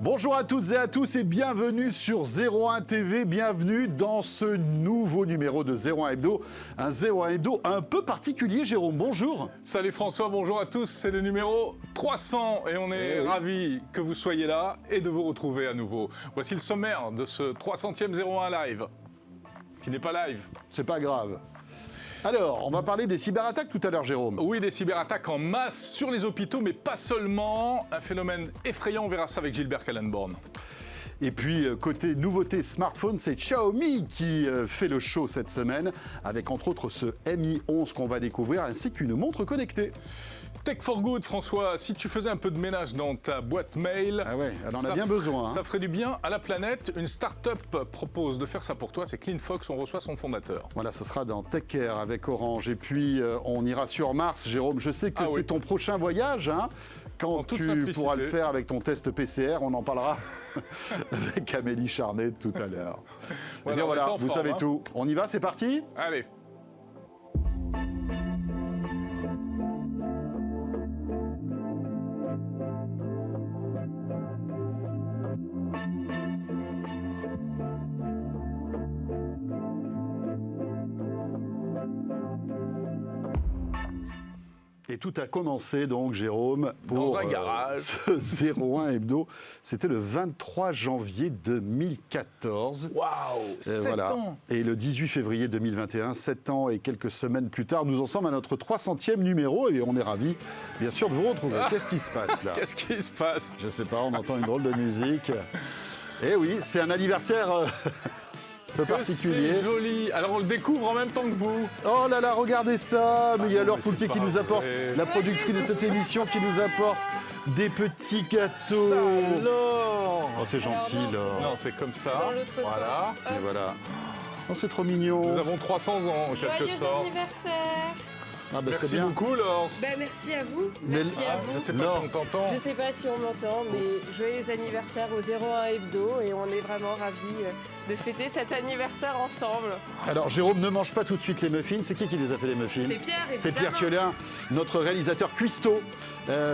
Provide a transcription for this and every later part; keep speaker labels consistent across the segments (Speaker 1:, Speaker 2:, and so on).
Speaker 1: Bonjour à toutes et à tous et bienvenue sur 01 TV, bienvenue dans ce nouveau numéro de 01 Hebdo. Un 01 Hebdo un peu particulier, Jérôme, bonjour.
Speaker 2: Salut François, bonjour à tous, c'est le numéro 300 et on est ravis que vous soyez là et de vous retrouver à nouveau. Voici le sommaire de ce 300e 01 Live, qui n'est pas live.
Speaker 1: C'est pas grave. Alors, on va parler des cyberattaques tout à l'heure, Jérôme.
Speaker 2: Oui, des cyberattaques en masse sur les hôpitaux, mais pas seulement. Un phénomène effrayant, on verra ça avec Gilbert Kallenborn.
Speaker 1: Et puis, côté nouveauté smartphone, c'est Xiaomi qui fait le show cette semaine, avec entre autres ce Mi 11 qu'on va découvrir, ainsi qu'une montre connectée.
Speaker 2: Tech for Good, François, si tu faisais un peu de ménage dans ta boîte mail...
Speaker 1: Ah ouais, elle en a bien besoin.
Speaker 2: Ça ferait du bien à la planète. Une start-up propose de faire ça pour toi, c'est CleanFox, on reçoit son fondateur.
Speaker 1: Voilà, ce sera dans Tech Care avec Orange. Et puis, on ira sur Mars. Jérôme, je sais que c'est ton prochain voyage, hein, quand tu pourras le faire avec ton test PCR, on en parlera avec Amélie Charnet tout à l'heure. Eh bien voilà, vous savez tout. On y va, c'est parti ?
Speaker 2: Allez.
Speaker 1: Et tout a commencé donc, Jérôme, pour
Speaker 2: dans un garage.
Speaker 1: Ce 01 Hebdo. C'était le 23 janvier 2014.
Speaker 2: Waouh, 7 ans.
Speaker 1: Et le 18 février 2021, 7 ans et quelques semaines plus tard, nous en sommes à notre 300e numéro et on est ravis, bien sûr, de vous retrouver. Qu'est-ce qui se passe là ?
Speaker 2: Qu'est-ce qui se passe ?
Speaker 1: Je sais pas, on entend une drôle de musique. Eh oui, c'est un anniversaire... peu particulier.
Speaker 2: C'est joli. Alors on le découvre en même temps que vous.
Speaker 1: Oh là là, regardez ça. Mais il y a Laure Foulquier qui nous apporte, la productrice de cette émission, qui nous apporte des petits gâteaux.
Speaker 2: Alors.
Speaker 1: Oh, c'est gentil, Laure.
Speaker 2: Non, c'est comme ça. Voilà.
Speaker 1: Et voilà. Oh, c'est trop mignon.
Speaker 2: Nous avons 300 ans en quelque
Speaker 3: Joyeux
Speaker 2: sorte.
Speaker 3: anniversaire.
Speaker 1: Ah bah,
Speaker 2: Merci
Speaker 1: c'est bien.
Speaker 2: beaucoup, Laure.
Speaker 3: Merci à vous.
Speaker 1: Mais-
Speaker 3: Merci à
Speaker 2: Je
Speaker 3: vous.
Speaker 2: ne sais pas si on t'entend.
Speaker 3: Je sais pas si on m'entend, mais joyeux anniversaire au 01 Hebdo et on est vraiment ravis de fêter cet anniversaire ensemble.
Speaker 1: Alors, Jérôme, ne mange pas tout de suite les muffins. C'est qui les a fait, les muffins ?
Speaker 3: C'est Pierre, évidemment.
Speaker 1: C'est Pierre Thiolin, notre réalisateur cuistot.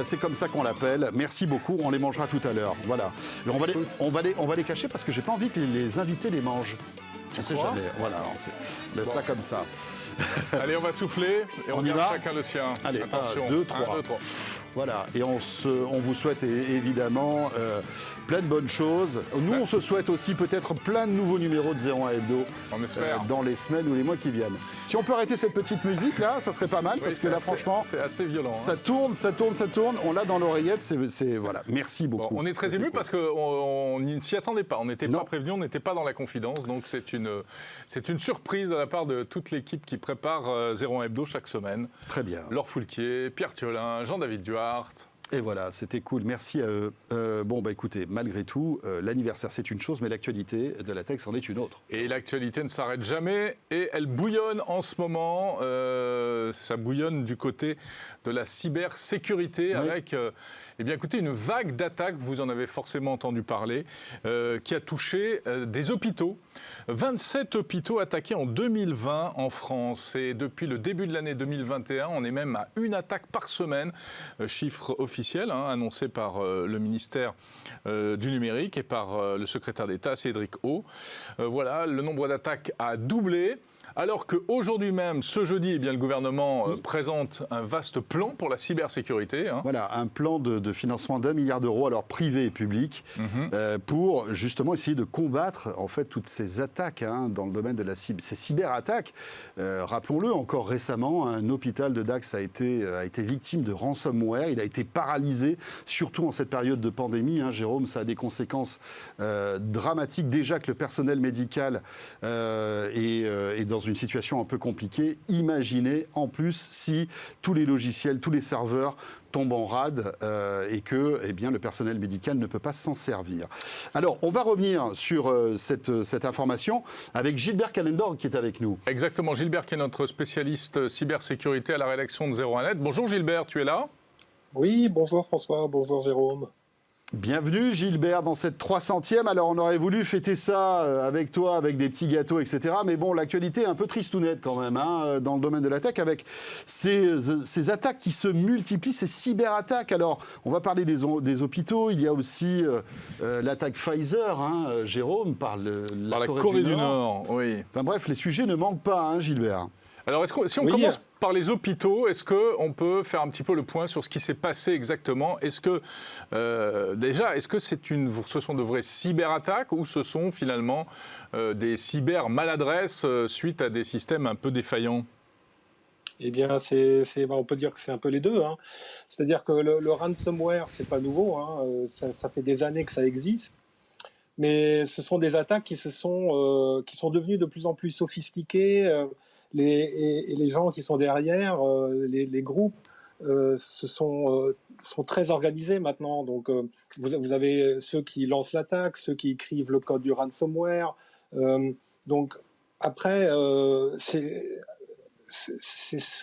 Speaker 1: C'est comme ça qu'on l'appelle. Merci beaucoup. On les mangera tout à l'heure. Voilà. Et on va les cacher parce que j'ai pas envie que les invités les mangent. On sait
Speaker 2: crois
Speaker 1: jamais. Voilà. Laisse ça comme ça.
Speaker 2: Allez, on va souffler et on
Speaker 1: y
Speaker 2: garde
Speaker 1: va
Speaker 2: chacun le sien.
Speaker 1: Allez,
Speaker 2: attention.
Speaker 1: 1, 2, 3.
Speaker 2: 1, 2, 3.
Speaker 1: Voilà, et on vous souhaite évidemment plein de bonnes choses. Nous, on se souhaite aussi peut-être plein de nouveaux numéros de 01 Hebdo
Speaker 2: On espère.
Speaker 1: dans les semaines ou les mois qui viennent. Si on peut arrêter cette petite musique là, ça serait pas mal, parce que là, franchement,
Speaker 2: c'est assez violent.
Speaker 1: ça tourne. On l'a dans l'oreillette, voilà. Merci beaucoup.
Speaker 2: Bon, on est très ému parce qu'on ne s'y attendait pas. On n'était pas prévenus, on n'était pas dans la confidence. Donc c'est une surprise de la part de toute l'équipe qui prépare 01 Hebdo chaque semaine.
Speaker 1: Très bien.
Speaker 2: Laure Foulquier, Pierre Thiolin, Jean-David Duarte.
Speaker 1: Et voilà, c'était cool. Merci à eux. Bon, bah écoutez, malgré tout, l'anniversaire c'est une chose, mais l'actualité de la tech c'en est une autre.
Speaker 2: Et l'actualité ne s'arrête jamais et elle bouillonne en ce moment. Ça bouillonne du côté de la cybersécurité avec, eh bien, écoutez, une vague d'attaques, vous en avez forcément entendu parler, qui a touché des hôpitaux. 27 hôpitaux attaqués en 2020 en France. Et depuis le début de l'année 2021, on est même à une attaque par semaine, chiffre officiel annoncé par le ministère du numérique et par le secrétaire d'État Cédric O. Voilà, le nombre d'attaques a doublé. Alors qu'aujourd'hui même, ce jeudi, eh bien, le gouvernement présente un vaste plan pour la cybersécurité.
Speaker 1: Voilà, un plan de financement d'1 milliard d'euros, alors privé et public, pour justement essayer de combattre en fait toutes ces attaques dans le domaine de ces cyberattaques. Rappelons-le, encore récemment, un hôpital de Dax a été victime de ransomware. Il a été paralysé, surtout en cette période de pandémie. Jérôme, ça a des conséquences dramatiques. Déjà que le personnel médical est dans une situation un peu compliquée. Imaginez en plus si tous les logiciels, tous les serveurs tombent en rade et que le personnel médical ne peut pas s'en servir. Alors, on va revenir sur cette information avec Gilbert Kallenborn qui est avec nous.
Speaker 2: Exactement, Gilbert qui est notre spécialiste cybersécurité à la rédaction de 01net. Bonjour Gilbert, tu es là ?
Speaker 4: Oui, bonjour François, bonjour Jérôme.
Speaker 1: Bienvenue Gilbert dans cette 300e. Alors on aurait voulu fêter ça avec toi, avec des petits gâteaux, etc. Mais bon, l'actualité est un peu tristounette quand même dans le domaine de la tech avec ces attaques qui se multiplient, ces cyberattaques. Alors on va parler des hôpitaux. Il y a aussi l'attaque Pfizer, Jérôme, par
Speaker 2: la Corée du Nord. Oui.
Speaker 1: Enfin bref, les sujets ne manquent pas, Gilbert.
Speaker 2: Alors, si on commence par les hôpitaux, est-ce qu'on peut faire un petit peu le point sur ce qui s'est passé exactement ? Est-ce que, ce sont de vraies cyberattaques ou ce sont finalement des cyber-maladresses suite à des systèmes un peu défaillants ?
Speaker 4: Eh bien, on peut dire que c'est un peu les deux. C'est-à-dire que le ransomware, c'est pas nouveau. Ça fait des années que ça existe. Mais ce sont des attaques qui sont devenues de plus en plus sophistiquées. Les gens qui sont derrière, les groupes, sont très organisés maintenant. Donc, vous avez ceux qui lancent l'attaque, ceux qui écrivent le code du ransomware. Donc, après, ce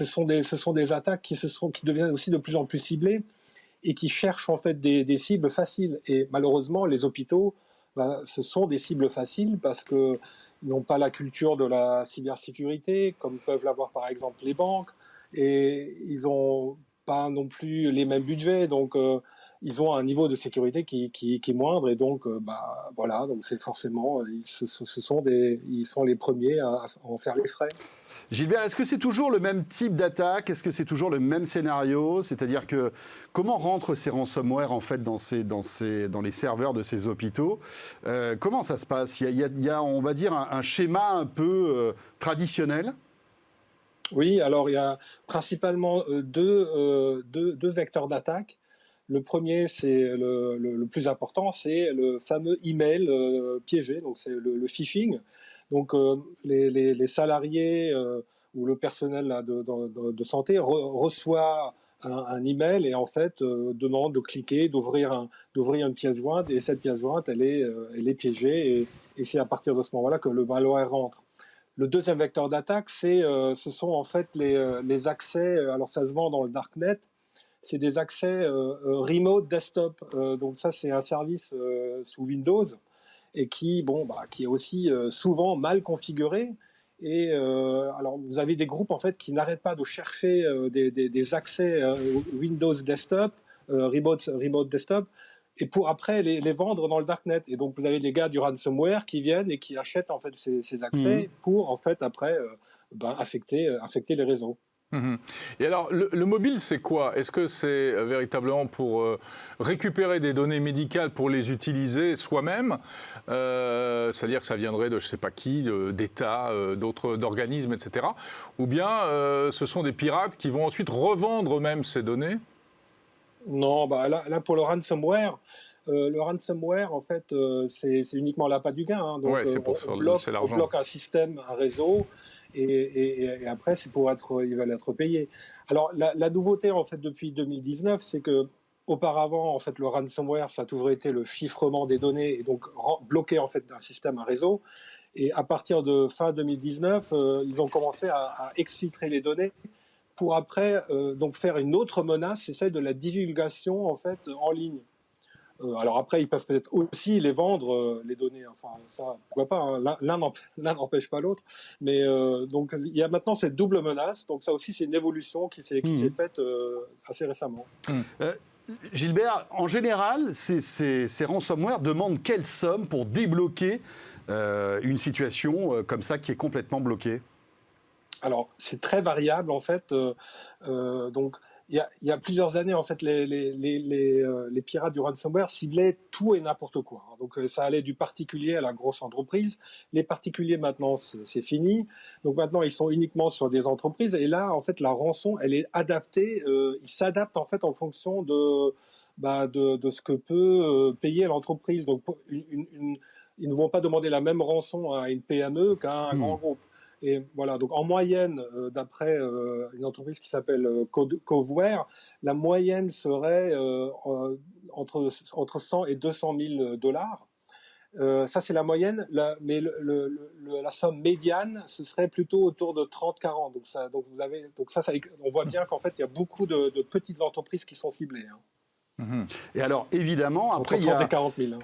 Speaker 4: sont des attaques qui deviennent aussi de plus en plus ciblées et qui cherchent en fait des cibles faciles. Et malheureusement, les hôpitaux, ce sont des cibles faciles parce qu'ils n'ont pas la culture de la cybersécurité, comme peuvent l'avoir par exemple les banques, et ils n'ont pas non plus les mêmes budgets, donc ils ont un niveau de sécurité qui est moindre, et donc voilà, donc c'est forcément, ils sont les premiers à en faire les frais.
Speaker 1: Gilbert, est-ce que c'est toujours le même type d'attaque ? Est-ce que c'est toujours le même scénario ? C'est-à-dire que comment rentrent ces ransomware en fait dans les serveurs de ces hôpitaux ? Comment ça se passe ? Il y a, on va dire, un schéma un peu traditionnel ?
Speaker 4: Oui, alors il y a principalement deux vecteurs d'attaque. Le premier, c'est le plus important, c'est le fameux email piégé, donc c'est le phishing. Donc les salariés ou le personnel là, de santé reçoit un email et en fait demande de cliquer, d'ouvrir une pièce jointe, et cette pièce jointe, elle est piégée, et c'est à partir de ce moment-là que le malware rentre. Le deuxième vecteur d'attaque, ce sont en fait les accès, alors ça se vend dans le darknet, c'est des accès remote desktop. Donc ça, c'est un service sous Windows et qui est aussi souvent mal configuré. Et alors, vous avez des groupes en fait qui n'arrêtent pas de chercher des accès Windows desktop, remote desktop, et pour après les vendre dans le darknet. Et donc, vous avez les gars du ransomware qui viennent et qui achètent en fait ces accès pour en fait après affecter les réseaux.
Speaker 2: Et alors, le mobile, c'est quoi ? Est-ce que c'est véritablement pour récupérer des données médicales pour les utiliser soi-même ? C'est-à-dire que ça viendrait de je ne sais pas qui, d'États, d'organismes, etc. Ou bien ce sont des pirates qui vont ensuite revendre eux-mêmes ces données ?
Speaker 4: Non, là pour le ransomware, en fait, c'est uniquement l'appât du gain. Donc,
Speaker 2: c'est pour
Speaker 4: on
Speaker 2: l'argent.
Speaker 4: bloque un système, un réseau, et après, ils veulent être payés. Alors, la nouveauté, en fait, depuis 2019, c'est que auparavant, en fait, le ransomware, ça a toujours été le chiffrement des données, et donc bloquer en fait d'un système, un réseau. Et à partir de fin 2019, ils ont commencé à exfiltrer les données pour après donc faire une autre menace, c'est celle de la divulgation en fait en ligne. Alors après, ils peuvent peut-être aussi les vendre, les données. Enfin, ça, pourquoi pas, l'un n'empêche pas l'autre. Mais donc, il y a maintenant cette double menace. Donc ça aussi, c'est une évolution qui s'est faite assez récemment.
Speaker 1: Gilbert, en général, ces ransomware demandent quelle somme pour débloquer une situation comme ça qui est complètement bloquée ?
Speaker 4: Alors, c'est très variable, en fait. Donc, il y a plusieurs années, en fait, les pirates du ransomware ciblaient tout et n'importe quoi. Donc, ça allait du particulier à la grosse entreprise. Les particuliers, maintenant, c'est fini. Donc, maintenant, ils sont uniquement sur des entreprises. Et là, en fait, la rançon, elle est adaptée. Ils s'adaptent, en fait, en fonction de ce que peut payer l'entreprise. Donc, ils ne vont pas demander la même rançon à une PME qu'à un grand groupe. Et voilà, donc en moyenne, d'après une entreprise qui s'appelle Coveware, la moyenne serait entre 100 et 200 000 dollars. Ça, c'est la moyenne, mais la somme médiane, ce serait plutôt autour de 30-40. Donc ça, on voit bien qu'en fait, il y a beaucoup de petites entreprises qui sont ciblées.
Speaker 1: Et alors, évidemment, après,
Speaker 4: entre 30 et 40 000.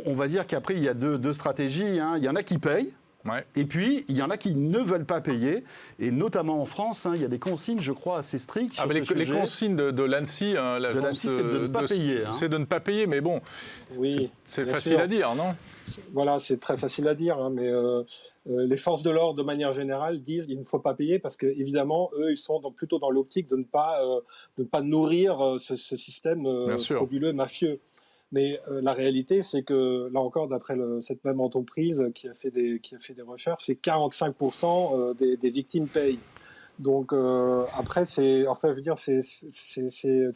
Speaker 1: On va dire qu'après, il y a deux stratégies. Hein. Il y en a qui payent.
Speaker 2: Ouais.
Speaker 1: Et puis, il y en a qui ne veulent pas payer, et notamment en France, hein, il y a des consignes, je crois, assez strictes sur
Speaker 2: les consignes de l'ANSSI, hein, l'agence
Speaker 1: c'est de ne pas payer. Hein.
Speaker 2: C'est de ne pas payer, mais bon,
Speaker 4: oui,
Speaker 2: c'est facile à dire, non ?
Speaker 4: Voilà, c'est très facile à dire, hein, mais les forces de l'ordre, de manière générale, disent qu'il ne faut pas payer parce qu'évidemment, eux, ils sont plutôt dans l'optique de ne pas nourrir ce système frauduleux, mafieux. Mais la réalité, c'est que, là encore, d'après cette même entreprise qui a fait des recherches, c'est 45% des victimes payent. Donc, après, c'est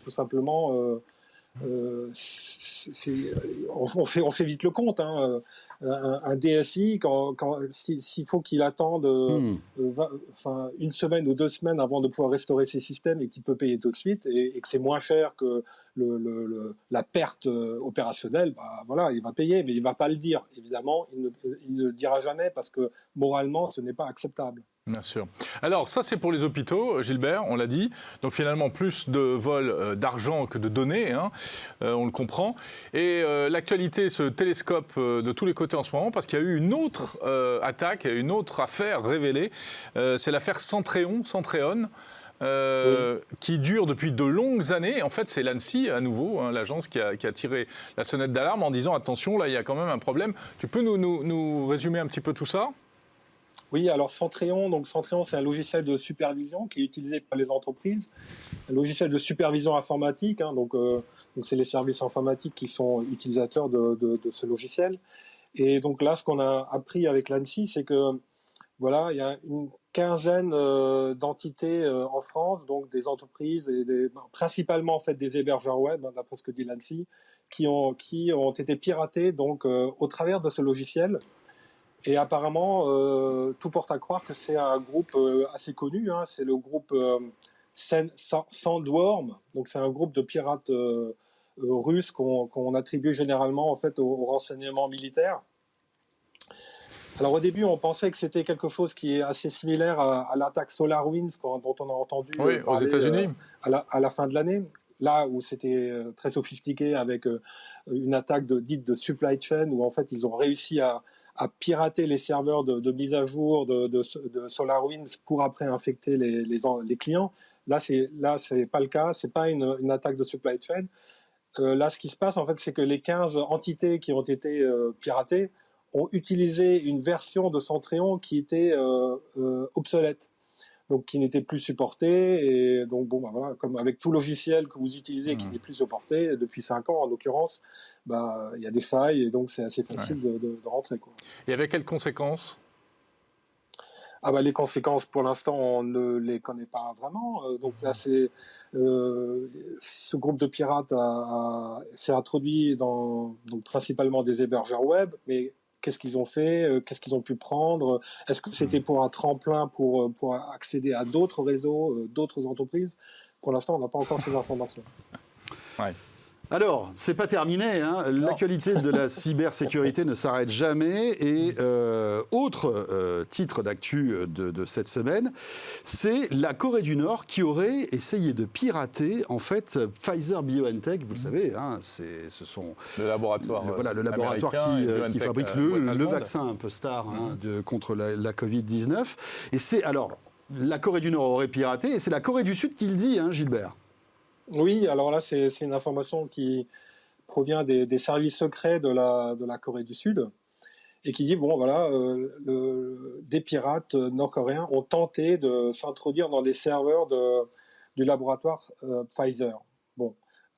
Speaker 4: tout simplement... on fait vite le compte. Hein. Un DSI, s'il faut qu'il attende une semaine ou 2 semaines avant de pouvoir restaurer ses systèmes et qu'il peut payer tout de suite et que c'est moins cher que la perte opérationnelle, voilà, il va payer, mais il ne va pas le dire. Évidemment, il ne le dira jamais parce que moralement, ce n'est pas acceptable.
Speaker 2: Bien sûr. Alors ça c'est pour les hôpitaux, Gilbert, on l'a dit. Donc finalement plus de vols d'argent que de données, hein. On le comprend. Et l'actualité se télescope de tous les côtés en ce moment parce qu'il y a eu une autre attaque, une autre affaire révélée. C'est l'affaire Centréon, qui dure depuis de longues années. En fait, c'est l'ANSSI, à nouveau, hein, l'agence qui a tiré la sonnette d'alarme en disant attention, là il y a quand même un problème. Tu peux nous résumer un petit peu tout ça ?
Speaker 4: Oui, alors Centréon, c'est un logiciel de supervision qui est utilisé par les entreprises, un logiciel de supervision informatique, hein, donc c'est les services informatiques qui sont utilisateurs de ce logiciel. Et donc là, ce qu'on a appris avec l'ANSSI, c'est que voilà, il y a une quinzaine d'entités en France, donc des entreprises et principalement en fait des hébergeurs web, hein, d'après ce que dit l'ANSSI, qui ont été piratés donc au travers de ce logiciel. Et apparemment, tout porte à croire que c'est un groupe assez connu. Hein, c'est le groupe Sandworm. Donc, c'est un groupe de pirates russes qu'on attribue généralement en fait au renseignement militaire. Alors, au début, on pensait que c'était quelque chose qui est assez similaire à l'attaque SolarWinds dont on a entendu
Speaker 2: parler aux États-Unis
Speaker 4: à la fin de l'année. Là où c'était très sophistiqué avec une attaque dite de supply chain, où en fait, ils ont réussi à pirater les serveurs de mise à jour de SolarWinds pour après infecter les clients. Là, c'est pas le cas. C'est pas une attaque de supply chain. Là, ce qui se passe, en fait, c'est que les 15 entités qui ont été piratées ont utilisé une version de Centréon qui était obsolète, donc qui n'était plus supportée. Et donc, voilà, comme avec tout logiciel que vous utilisez qui n'est plus supporté, depuis 5 ans en l'occurrence, il y a des failles et donc c'est assez facile de rentrer, quoi.
Speaker 2: Et avec quelles conséquences ?
Speaker 4: Les conséquences, pour l'instant, on ne les connaît pas vraiment. Donc là, ce groupe de pirates s'est introduit donc principalement des hébergeurs web, mais qu'est-ce qu'ils ont fait ? Qu'est-ce qu'ils ont pu prendre ? Est-ce que c'était pour un tremplin pour accéder à d'autres réseaux, d'autres entreprises ? Pour l'instant, on n'a pas encore ces informations.
Speaker 2: Ouais.
Speaker 1: Alors, c'est pas terminé, hein. L'actualité de la cybersécurité ne s'arrête jamais. Et autre titre d'actu de cette semaine, c'est la Corée du Nord qui aurait essayé de pirater en fait Pfizer-BioNTech. Vous le savez, hein, ce sont
Speaker 2: le laboratoire,
Speaker 1: le laboratoire qui fabrique le vaccin un peu star contre la Covid-19. Et c'est alors la Corée du Nord aurait piraté, et c'est la Corée du Sud qui le dit, hein, Gilbert.
Speaker 4: Oui, alors là, c'est une information qui provient des services secrets de la Corée du Sud et qui dit, des pirates nord-coréens ont tenté de s'introduire dans des serveurs du laboratoire Pfizer.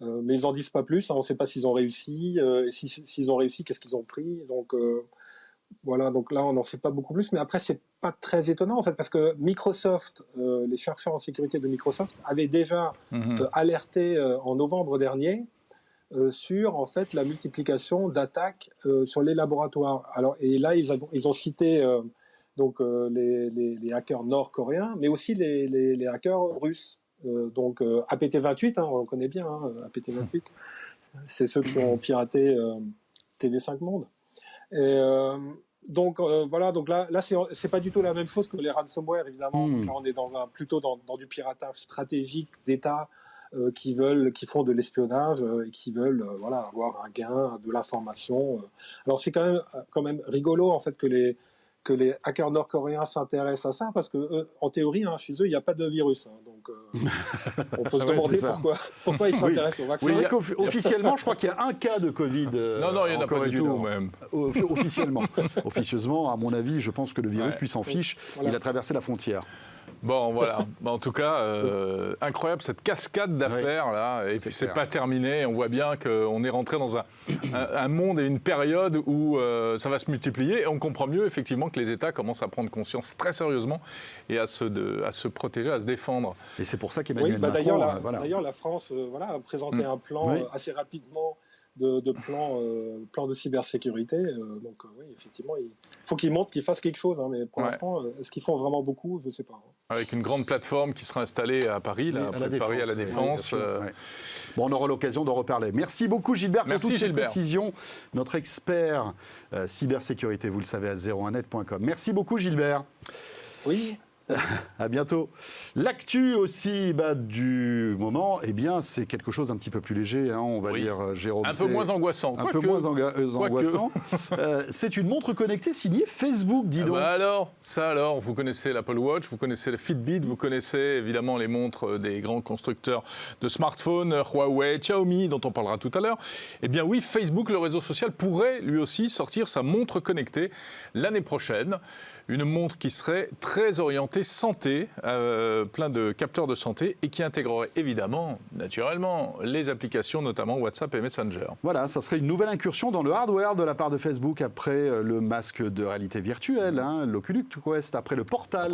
Speaker 4: Mais ils n'en disent pas plus, hein, on ne sait pas s'ils ont réussi, et s'ils ont réussi, qu'est-ce qu'ils ont pris. Donc là, on n'en sait pas beaucoup plus, mais après, c'est pas très étonnant, en fait, parce que Microsoft, les chercheurs en sécurité de Microsoft avaient déjà alerté en novembre dernier sur, en fait, la multiplication d'attaques sur les laboratoires. Et là, ils ont cité les hackers nord-coréens, mais aussi les hackers russes. APT28, hein, on le connaît bien, hein, APT28, c'est ceux qui ont piraté TV5 Monde. Et donc là c'est pas du tout la même chose que les ransomware, évidemment. Donc là, on est plutôt dans du piratage stratégique d'État qui font de l'espionnage et qui veulent avoir un gain, de l'information. Alors c'est quand même rigolo en fait que les hackers nord-coréens s'intéressent à ça, parce que en théorie, chez eux, il n'y a pas de virus. Donc, on peut se demander pourquoi ils s'intéressent au vaccin.
Speaker 1: C'est vrai qu'officiellement, je crois qu'il y a un cas de Covid.
Speaker 2: Non, il n'y en a pas du tout, même.
Speaker 1: Officiellement. Officieusement, à mon avis, je pense que le virus, lui, s'en fiche. Voilà. Il a traversé la frontière.
Speaker 2: Bon, voilà. En tout cas, incroyable cette cascade d'affaires, là. Et puis, c'est pas terminé. On voit bien qu'on est rentré dans un monde et une période où ça va se multiplier. Et on comprend mieux, effectivement, que les États commencent à prendre conscience très sérieusement et à se protéger, à se défendre.
Speaker 1: Et c'est pour ça qu'Emmanuel Macron...
Speaker 4: D'ailleurs, la France a présenté un plan assez rapidement de plan de cybersécurité. Donc, oui, effectivement, il faut qu'ils montrent, qu'ils fassent quelque chose. Mais pour l'instant, est-ce qu'ils font vraiment beaucoup? Je ne sais pas.
Speaker 2: Avec une grande plateforme qui sera installée à Paris, là, près de Paris à la Défense.
Speaker 1: Bon, on aura l'occasion d'en reparler. Merci beaucoup, Gilbert, pour toutes ces précisions. Notre expert cybersécurité, vous le savez, à 01net.com. Merci beaucoup, Gilbert.
Speaker 4: Oui.
Speaker 1: À bientôt. L'actu aussi du moment, c'est quelque chose d'un petit peu plus léger, on va dire, Jérôme.
Speaker 2: Un peu moins angoissant.
Speaker 1: Un peu moins angoissant. C'est une montre connectée signée Facebook, dis donc.
Speaker 2: Alors, vous connaissez l'Apple Watch, vous connaissez le Fitbit, vous connaissez évidemment les montres des grands constructeurs de smartphones, Huawei, Xiaomi, dont on parlera tout à l'heure. Eh bien oui, Facebook, le réseau social, pourrait lui aussi sortir sa montre connectée l'année prochaine. Une montre qui serait très orientée santé, plein de capteurs de santé et qui intégrerait évidemment, naturellement, les applications, notamment WhatsApp et Messenger.
Speaker 1: Voilà, ça serait une nouvelle incursion dans le hardware de la part de Facebook après le masque de réalité virtuelle, l'Oculus Quest, après le Portal.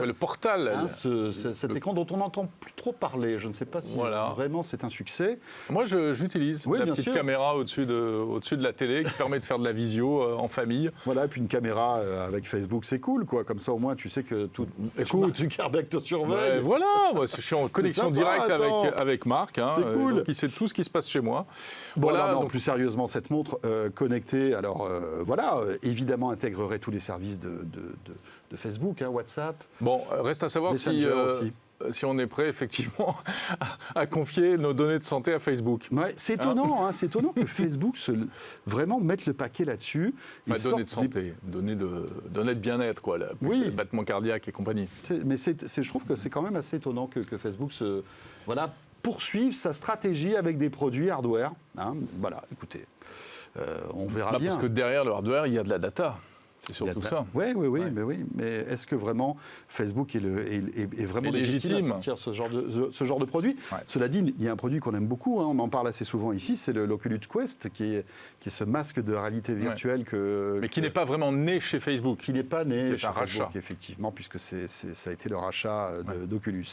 Speaker 1: Cet écran dont on n'entend plus trop parler. Je ne sais pas si vraiment c'est un succès.
Speaker 2: Moi, j'utilise la petite caméra au-dessus de la télé qui permet de faire de la visio en famille.
Speaker 1: Voilà, et puis une caméra avec Facebook, c'est cool, quoi. Comme ça, au moins, tu sais que tout. Écoute, Zuckerberg te surveille.
Speaker 2: Voilà, moi, je suis en connexion directe avec Marc.
Speaker 1: C'est cool.
Speaker 2: Donc, il sait tout ce qui se passe chez moi.
Speaker 1: Bon, plus sérieusement, cette montre connectée, évidemment, intégrerait tous les services de Facebook, WhatsApp.
Speaker 2: Bon, reste à savoir si on est prêt, effectivement, à confier nos données de santé à Facebook.
Speaker 1: Ouais, c'est étonnant, c'est étonnant que Facebook vraiment mette le paquet là-dessus.
Speaker 2: Données de santé, données de bien-être, quoi, le battement cardiaque et compagnie.
Speaker 1: Mais je trouve que c'est quand même assez étonnant que Facebook poursuive sa stratégie avec des produits hardware. Voilà, écoutez, on verra bien.
Speaker 2: Parce que derrière le hardware, il y a de la data. C'est surtout ça.
Speaker 1: Oui. Mais est-ce que vraiment Facebook est vraiment légitime à sortir ce genre de produit? Cela dit, il y a un produit qu'on aime beaucoup, on en parle assez souvent ici, c'est l'Oculus Quest, qui est ce masque de réalité virtuelle
Speaker 2: mais qui n'est pas vraiment né chez Facebook.
Speaker 1: Qui n'est pas né chez Facebook, effectivement, puisque ça a été le rachat d'Oculus.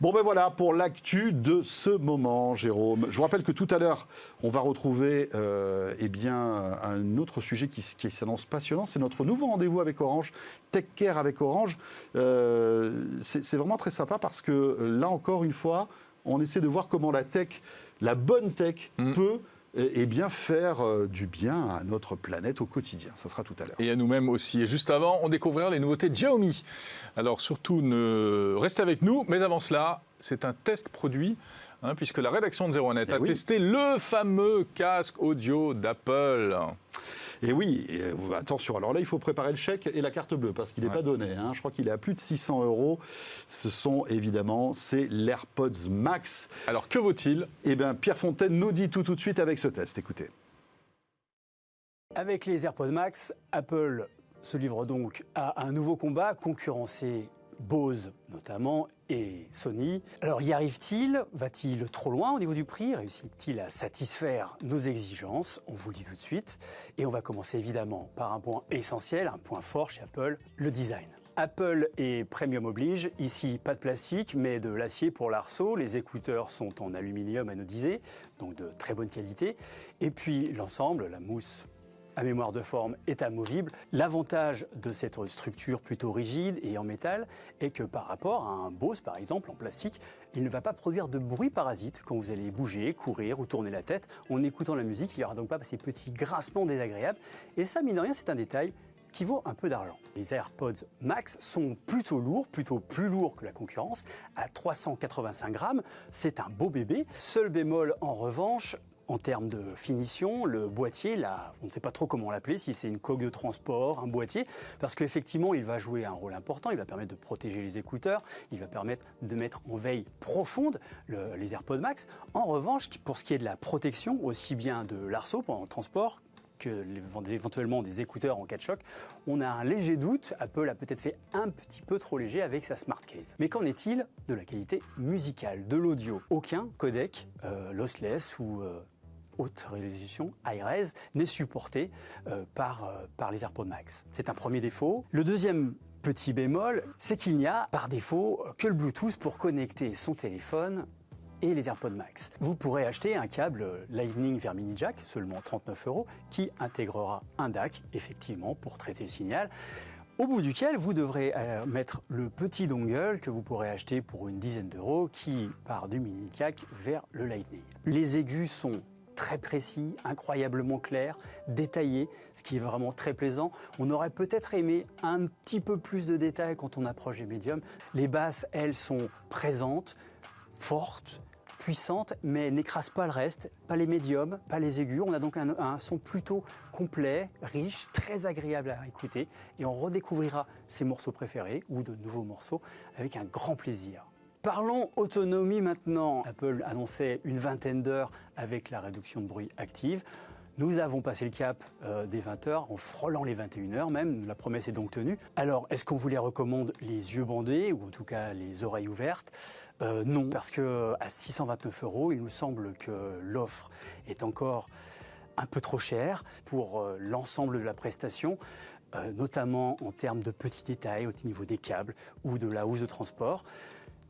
Speaker 1: Bon, voilà pour l'actu de ce moment, Jérôme. Je vous rappelle que tout à l'heure, on va retrouver un autre sujet qui s'annonce passionnant. C'est notre nouveau rendez-vous avec Orange, Tech Care avec Orange. C'est vraiment très sympa parce que là encore une fois, on essaie de voir comment la bonne tech peut faire du bien à notre planète au quotidien. Ça sera tout à l'heure.
Speaker 2: Et à nous-mêmes aussi. Et juste avant, on découvrira les nouveautés de Xiaomi. Alors surtout, restez avec nous. Mais avant cela, c'est un test produit. Puisque la rédaction de 01net a testé le fameux casque audio d'Apple.
Speaker 1: Et oui, attention, alors là, il faut préparer le chèque et la carte bleue, parce qu'il n'est pas donné. Je crois qu'il est à plus de 600 €. Ce sont évidemment, c'est l'AirPods Max.
Speaker 2: Alors, que vaut-il ?
Speaker 1: Pierre Fontaine nous dit tout de suite avec ce test. Écoutez.
Speaker 5: Avec les AirPods Max, Apple se livre donc à un nouveau combat, concurrencer Bose notamment et Sony. Alors y arrive-t-il? Va-t-il trop loin au niveau du prix? Réussit-il à satisfaire nos exigences? On vous le dit tout de suite. Et on va commencer évidemment par un point essentiel, un point fort chez Apple, le design. Apple et Premium oblige, ici pas de plastique mais de l'acier pour l'arceau. Les écouteurs sont en aluminium anodisé, donc de très bonne qualité. Et puis l'ensemble, la mousse à mémoire de forme est amovible. L'avantage de cette structure plutôt rigide et en métal est que par rapport à un Bose par exemple en plastique, il ne va pas produire de bruit parasite quand vous allez bouger, courir ou tourner la tête. En écoutant la musique, il n'y aura donc pas ces petits grincements désagréables. Et ça, mine de rien, c'est un détail qui vaut un peu d'argent. Les AirPods Max sont plutôt lourds, plutôt plus lourds que la concurrence, à 385 grammes. C'est un beau bébé. Seul bémol en revanche, en termes de finition, le boîtier, là, on ne sait pas trop comment l'appeler, si c'est une coque de transport, un boîtier, parce qu'effectivement, il va jouer un rôle important, il va permettre de protéger les écouteurs, il va permettre de mettre en veille profonde les AirPods Max. En revanche, pour ce qui est de la protection, aussi bien de l'arceau pendant le transport, que éventuellement des écouteurs en cas de choc, on a un léger doute. Apple a peut-être fait un petit peu trop léger avec sa Smart Case. Mais qu'en est-il de la qualité musicale, de l'audio? Aucun codec lossless ou haute résolution, high-res, n'est supporté par les AirPods Max. C'est un premier défaut. Le deuxième petit bémol, c'est qu'il n'y a par défaut que le Bluetooth pour connecter son téléphone et les AirPods Max. Vous pourrez acheter un câble Lightning vers mini jack, seulement 39 €, qui intégrera un DAC, effectivement, pour traiter le signal, au bout duquel vous devrez mettre le petit dongle que vous pourrez acheter pour une dizaine d'euros, qui part du mini jack vers le Lightning. Les aigus sont très précis, incroyablement clairs, détaillés, ce qui est vraiment très plaisant. On aurait peut-être aimé un petit peu plus de détails quand on approche les médiums. Les basses, elles, sont présentes, fortes, puissante, mais n'écrase pas le reste, pas les médiums, pas les aigus. On a donc un son plutôt complet, riche, très agréable à écouter, et on redécouvrira ses morceaux préférés ou de nouveaux morceaux avec un grand plaisir. Parlons autonomie maintenant. Apple annonçait une vingtaine d'heures avec la réduction de bruit active. Nous avons passé le cap des 20 heures, en frôlant les 21 heures même. La promesse est donc tenue. Alors, est-ce qu'on vous les recommande les yeux bandés, ou en tout cas les oreilles ouvertes? Non, parce qu'à 629 €, il nous semble que l'offre est encore un peu trop chère pour l'ensemble de la prestation, notamment en termes de petits détails au niveau des câbles ou de la housse de transport.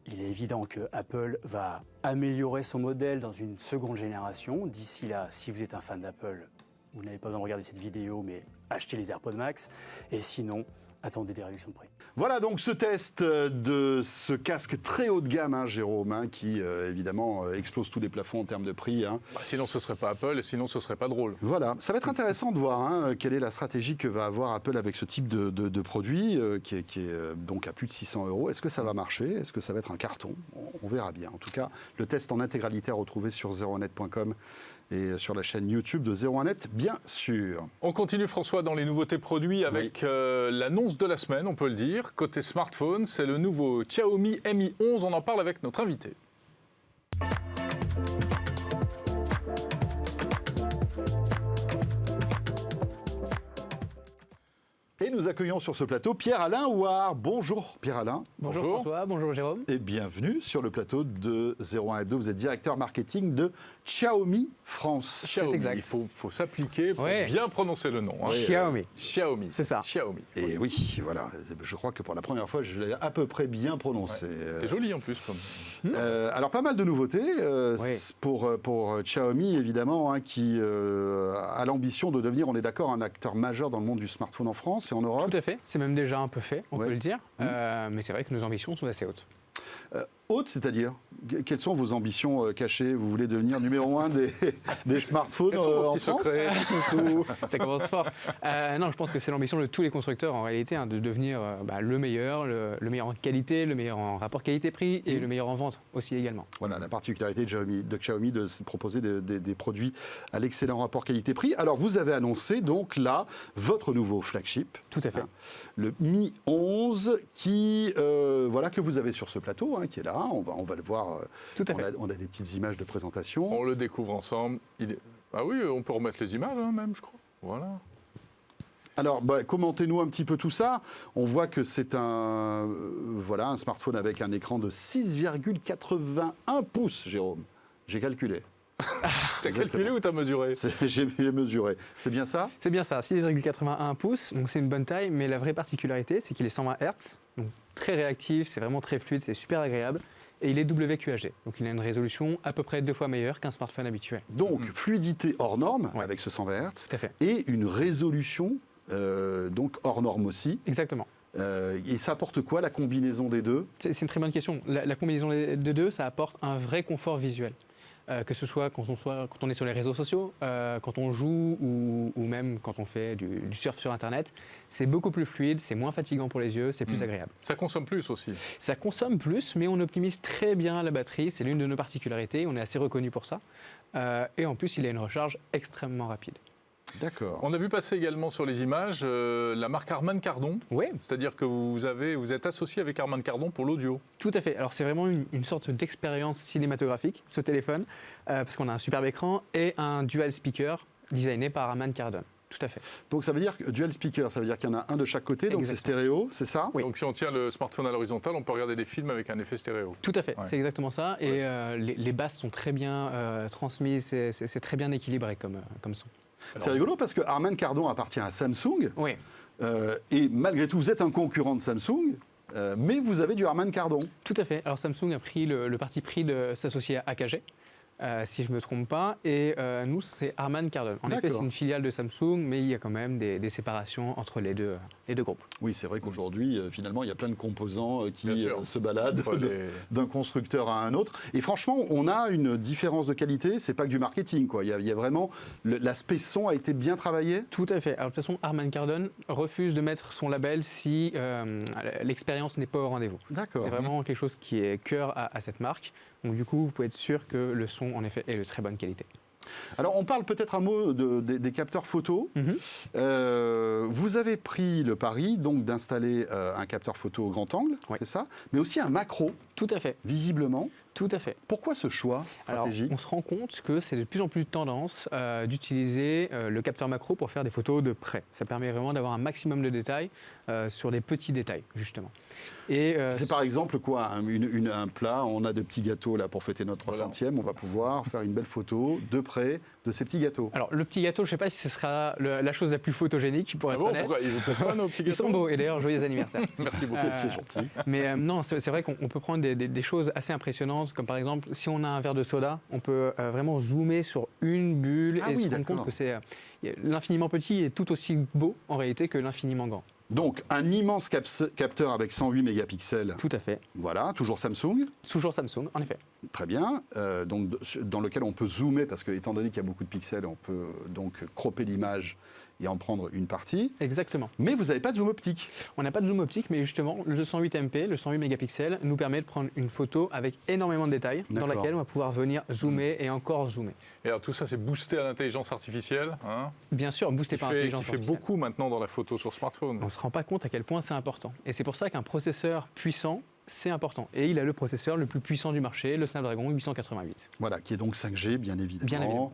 Speaker 5: Il est évident que Apple va améliorer son modèle dans une seconde génération. D'ici là, si vous êtes un fan d'Apple, vous n'avez pas besoin de regarder cette vidéo, mais achetez les AirPods Max. Et sinon, attendez des réductions de prix.
Speaker 1: Voilà donc ce test de ce casque très haut de gamme, hein, Jérôme, hein, qui évidemment explose tous les plafonds en termes de prix. Hein.
Speaker 2: Sinon ce ne serait pas Apple, et sinon ce ne serait pas drôle.
Speaker 1: Voilà, ça va être intéressant de voir hein, quelle est la stratégie que va avoir Apple avec ce type de produit, qui est donc à plus de 600 €. Est-ce que ça va marcher? Est-ce que ça va être un carton? On verra bien. En tout cas, le test en intégralité à retrouver sur 01net.com et sur la chaîne YouTube de 01net, bien sûr.
Speaker 2: On continue, François, dans les nouveautés produits avec l'annonce de la semaine, on peut le dire. Côté smartphone, c'est le nouveau Xiaomi Mi 11. On en parle avec notre invité.
Speaker 1: Et nous accueillons sur ce plateau Pierre-Alain Houard. Bonjour Pierre-Alain.
Speaker 6: Bonjour François, bonjour Jérôme.
Speaker 1: Et bienvenue sur le plateau de 01 Hebdo. Vous êtes directeur marketing de Xiaomi France.
Speaker 2: Xiaomi,
Speaker 6: exact.
Speaker 2: il faut s'appliquer pour bien prononcer le nom. Hein.
Speaker 6: Xiaomi.
Speaker 2: Xiaomi,
Speaker 6: c'est ça.
Speaker 2: Xiaomi.
Speaker 1: Et oui, voilà. Je crois que pour la première fois, je l'ai à peu près bien prononcé.
Speaker 2: C'est joli en plus. Comme...
Speaker 1: alors, pas mal de nouveautés pour Xiaomi, évidemment, hein, qui a l'ambition de devenir, on est d'accord, un acteur majeur dans le monde du smartphone en France et en Europe.
Speaker 6: Tout à fait, c'est même déjà un peu fait, on peut le dire. Mais c'est vrai que nos ambitions sont assez hautes.
Speaker 1: Hautes, c'est-à-dire? Quelles sont vos ambitions cachées? Vous voulez devenir numéro 1 des smartphones en France?
Speaker 6: Ça commence fort. Non, je pense que c'est l'ambition de tous les constructeurs en réalité, hein, de devenir le meilleur en qualité, le meilleur en rapport qualité-prix et le meilleur en vente aussi également. Voilà
Speaker 1: la particularité de Xiaomi de proposer des produits à l'excellent rapport qualité-prix. Alors vous avez annoncé donc là votre nouveau flagship.
Speaker 6: Tout à fait.
Speaker 1: Hein, le Mi 11 que vous avez sur ce plateau, hein, qui est là. On va le voir.
Speaker 6: Tout à fait.
Speaker 1: On a des petites images de présentation.
Speaker 2: On le découvre ensemble. Ah oui, on peut remettre les images hein, même, je crois. Voilà.
Speaker 1: Alors, commentez-nous un petit peu tout ça. On voit que c'est un smartphone avec un écran de 6,81 pouces, Jérôme. J'ai calculé.
Speaker 2: T'as calculé ou t'as mesuré?
Speaker 1: J'ai mesuré. C'est bien ça?
Speaker 6: C'est bien ça, 6,81 pouces. Donc c'est une bonne taille, mais la vraie particularité, c'est qu'il est 120 Hz. Donc très réactif, c'est vraiment très fluide, c'est super agréable. Et il est WQHD, donc il a une résolution à peu près 2 fois meilleure qu'un smartphone habituel.
Speaker 1: Donc fluidité hors norme avec ce 120 Hz.
Speaker 6: Tout à fait.
Speaker 1: Et une résolution donc hors norme aussi.
Speaker 6: Exactement.
Speaker 1: Et ça apporte quoi, la combinaison des deux?
Speaker 6: C'est une très bonne question. La combinaison des deux, ça apporte un vrai confort visuel. que ce soit quand on est sur les réseaux sociaux, quand on joue ou même quand on fait du surf sur Internet. C'est beaucoup plus fluide, c'est moins fatigant pour les yeux, c'est plus agréable.
Speaker 2: Ça consomme plus aussi.
Speaker 6: Ça consomme plus, mais on optimise très bien la batterie. C'est l'une de nos particularités. On est assez reconnu pour ça. Et en plus, il a une recharge extrêmement rapide.
Speaker 1: D'accord.
Speaker 2: On a vu passer également sur les images la marque Harman Kardon.
Speaker 6: Oui,
Speaker 2: C'est-à-dire que vous êtes associé avec Harman Kardon pour l'audio.
Speaker 6: tout à fait. Alors, c'est vraiment une sorte d'expérience cinématographique, ce téléphone, parce qu'on a un superbe écran et un dual speaker designé par Harman Kardon. Tout à fait.
Speaker 1: Donc ça veut dire que dual speaker, ça veut dire qu'il y en a un de chaque côté, donc c'est
Speaker 6: Exactement.
Speaker 1: stéréo, c'est ça?
Speaker 6: Oui.
Speaker 2: Donc si on tient le smartphone à l'horizontale, on peut regarder des films avec un effet stéréo.
Speaker 6: Tout à fait,
Speaker 2: Ouais.
Speaker 6: c'est exactement ça. Et les basses sont très bien transmises, c'est très bien équilibré comme son.
Speaker 1: C'est rigolo parce que Harman Kardon appartient à Samsung,
Speaker 6: Oui,
Speaker 1: et malgré tout, vous êtes un concurrent de Samsung, mais vous avez du Harman Kardon.
Speaker 6: tout à fait. Alors Samsung a pris le parti pris de s'associer à AKG. Si je ne me trompe pas, et nous, c'est Harman Kardon. En effet,
Speaker 1: D'accord.
Speaker 6: c'est une filiale de Samsung, mais il y a quand même des séparations entre les deux groupes.
Speaker 1: Oui, c'est vrai qu'aujourd'hui, finalement, il y a plein de composants qui
Speaker 2: Bien sûr.
Speaker 1: se baladent
Speaker 2: Entre les-
Speaker 1: d'un constructeur à un autre. Et franchement, on a une différence de qualité, c'est pas que du marketing, quoi. Il y a vraiment, l'aspect son a été bien travaillé.
Speaker 6: Tout à fait. Alors de toute façon, Harman Kardon refuse de mettre son label si l'expérience n'est pas au rendez-vous.
Speaker 1: D'accord.
Speaker 6: C'est vraiment quelque chose qui est cœur à cette marque. Donc du coup, vous pouvez être sûr que le son, en effet, est de très bonne qualité.
Speaker 1: Alors, on parle peut-être un mot des capteurs photo.
Speaker 6: Mhm.
Speaker 1: Vous avez pris le pari donc d'installer un capteur photo au grand angle,
Speaker 6: Oui.
Speaker 1: c'est ça, mais aussi un macro,
Speaker 6: Tout à fait.
Speaker 1: visiblement.
Speaker 6: Tout à fait.
Speaker 1: Pourquoi ce choix
Speaker 6: Alors,
Speaker 1: stratégique?
Speaker 6: on se rend compte que c'est de plus en plus tendance d'utiliser le capteur macro pour faire des photos de près. Ça permet vraiment d'avoir un maximum de détails sur des petits détails, justement. Et
Speaker 1: C'est par exemple quoi, un plat, on a de petits gâteaux là pour fêter notre
Speaker 2: Voilà.
Speaker 1: 300e, on va pouvoir faire une belle photo de près de ces petits gâteaux.
Speaker 6: alors, le petit gâteau, je ne sais pas si ce sera la chose la plus photogénique, pour
Speaker 2: Ah
Speaker 6: être
Speaker 2: bon,
Speaker 6: honnête.
Speaker 2: pourquoi ils vous plaisent pas nos petits
Speaker 6: Ils sont
Speaker 2: gâteaux
Speaker 6: beaux, et d'ailleurs, joyeux anniversaire.
Speaker 2: Merci beaucoup.
Speaker 1: C'est gentil.
Speaker 6: Mais non, c'est vrai qu'on peut prendre des choses assez impressionnantes, comme par exemple, si on a un verre de soda, on peut vraiment zoomer sur une bulle
Speaker 1: Ah
Speaker 6: et
Speaker 1: oui,
Speaker 6: se rendre
Speaker 1: d'accord.
Speaker 6: compte que c'est l'infiniment petit est tout aussi beau en réalité que l'infiniment grand.
Speaker 1: Donc un immense capteur avec 108 mégapixels,
Speaker 6: Tout à fait.
Speaker 1: voilà, toujours Samsung,
Speaker 6: Toujours Samsung, en effet.
Speaker 1: très bien, donc dans lequel on peut zoomer, parce que étant donné qu'il y a beaucoup de pixels, on peut donc cropper l'image et en prendre une partie.
Speaker 6: Exactement.
Speaker 1: Mais vous n'avez pas de zoom optique.
Speaker 6: On n'a pas de zoom optique, mais justement, le 108 MP, le 108 mégapixels, nous permet de prendre une photo avec énormément de détails, dans
Speaker 1: D'accord.
Speaker 6: laquelle on va pouvoir venir zoomer et encore zoomer.
Speaker 2: Et alors tout ça, c'est boosté à l'intelligence artificielle, hein,
Speaker 6: Bien sûr, boosté
Speaker 2: qui
Speaker 6: par
Speaker 2: fait
Speaker 6: l'intelligence artificielle.
Speaker 2: beaucoup maintenant dans la photo sur smartphone.
Speaker 6: On ne se rend pas compte à quel point c'est important. Et c'est pour ça qu'un processeur puissant, c'est important. Et il a le processeur le plus puissant du marché, le Snapdragon 888.
Speaker 1: Voilà, qui est donc 5G, bien évidemment.
Speaker 6: Bien évidemment.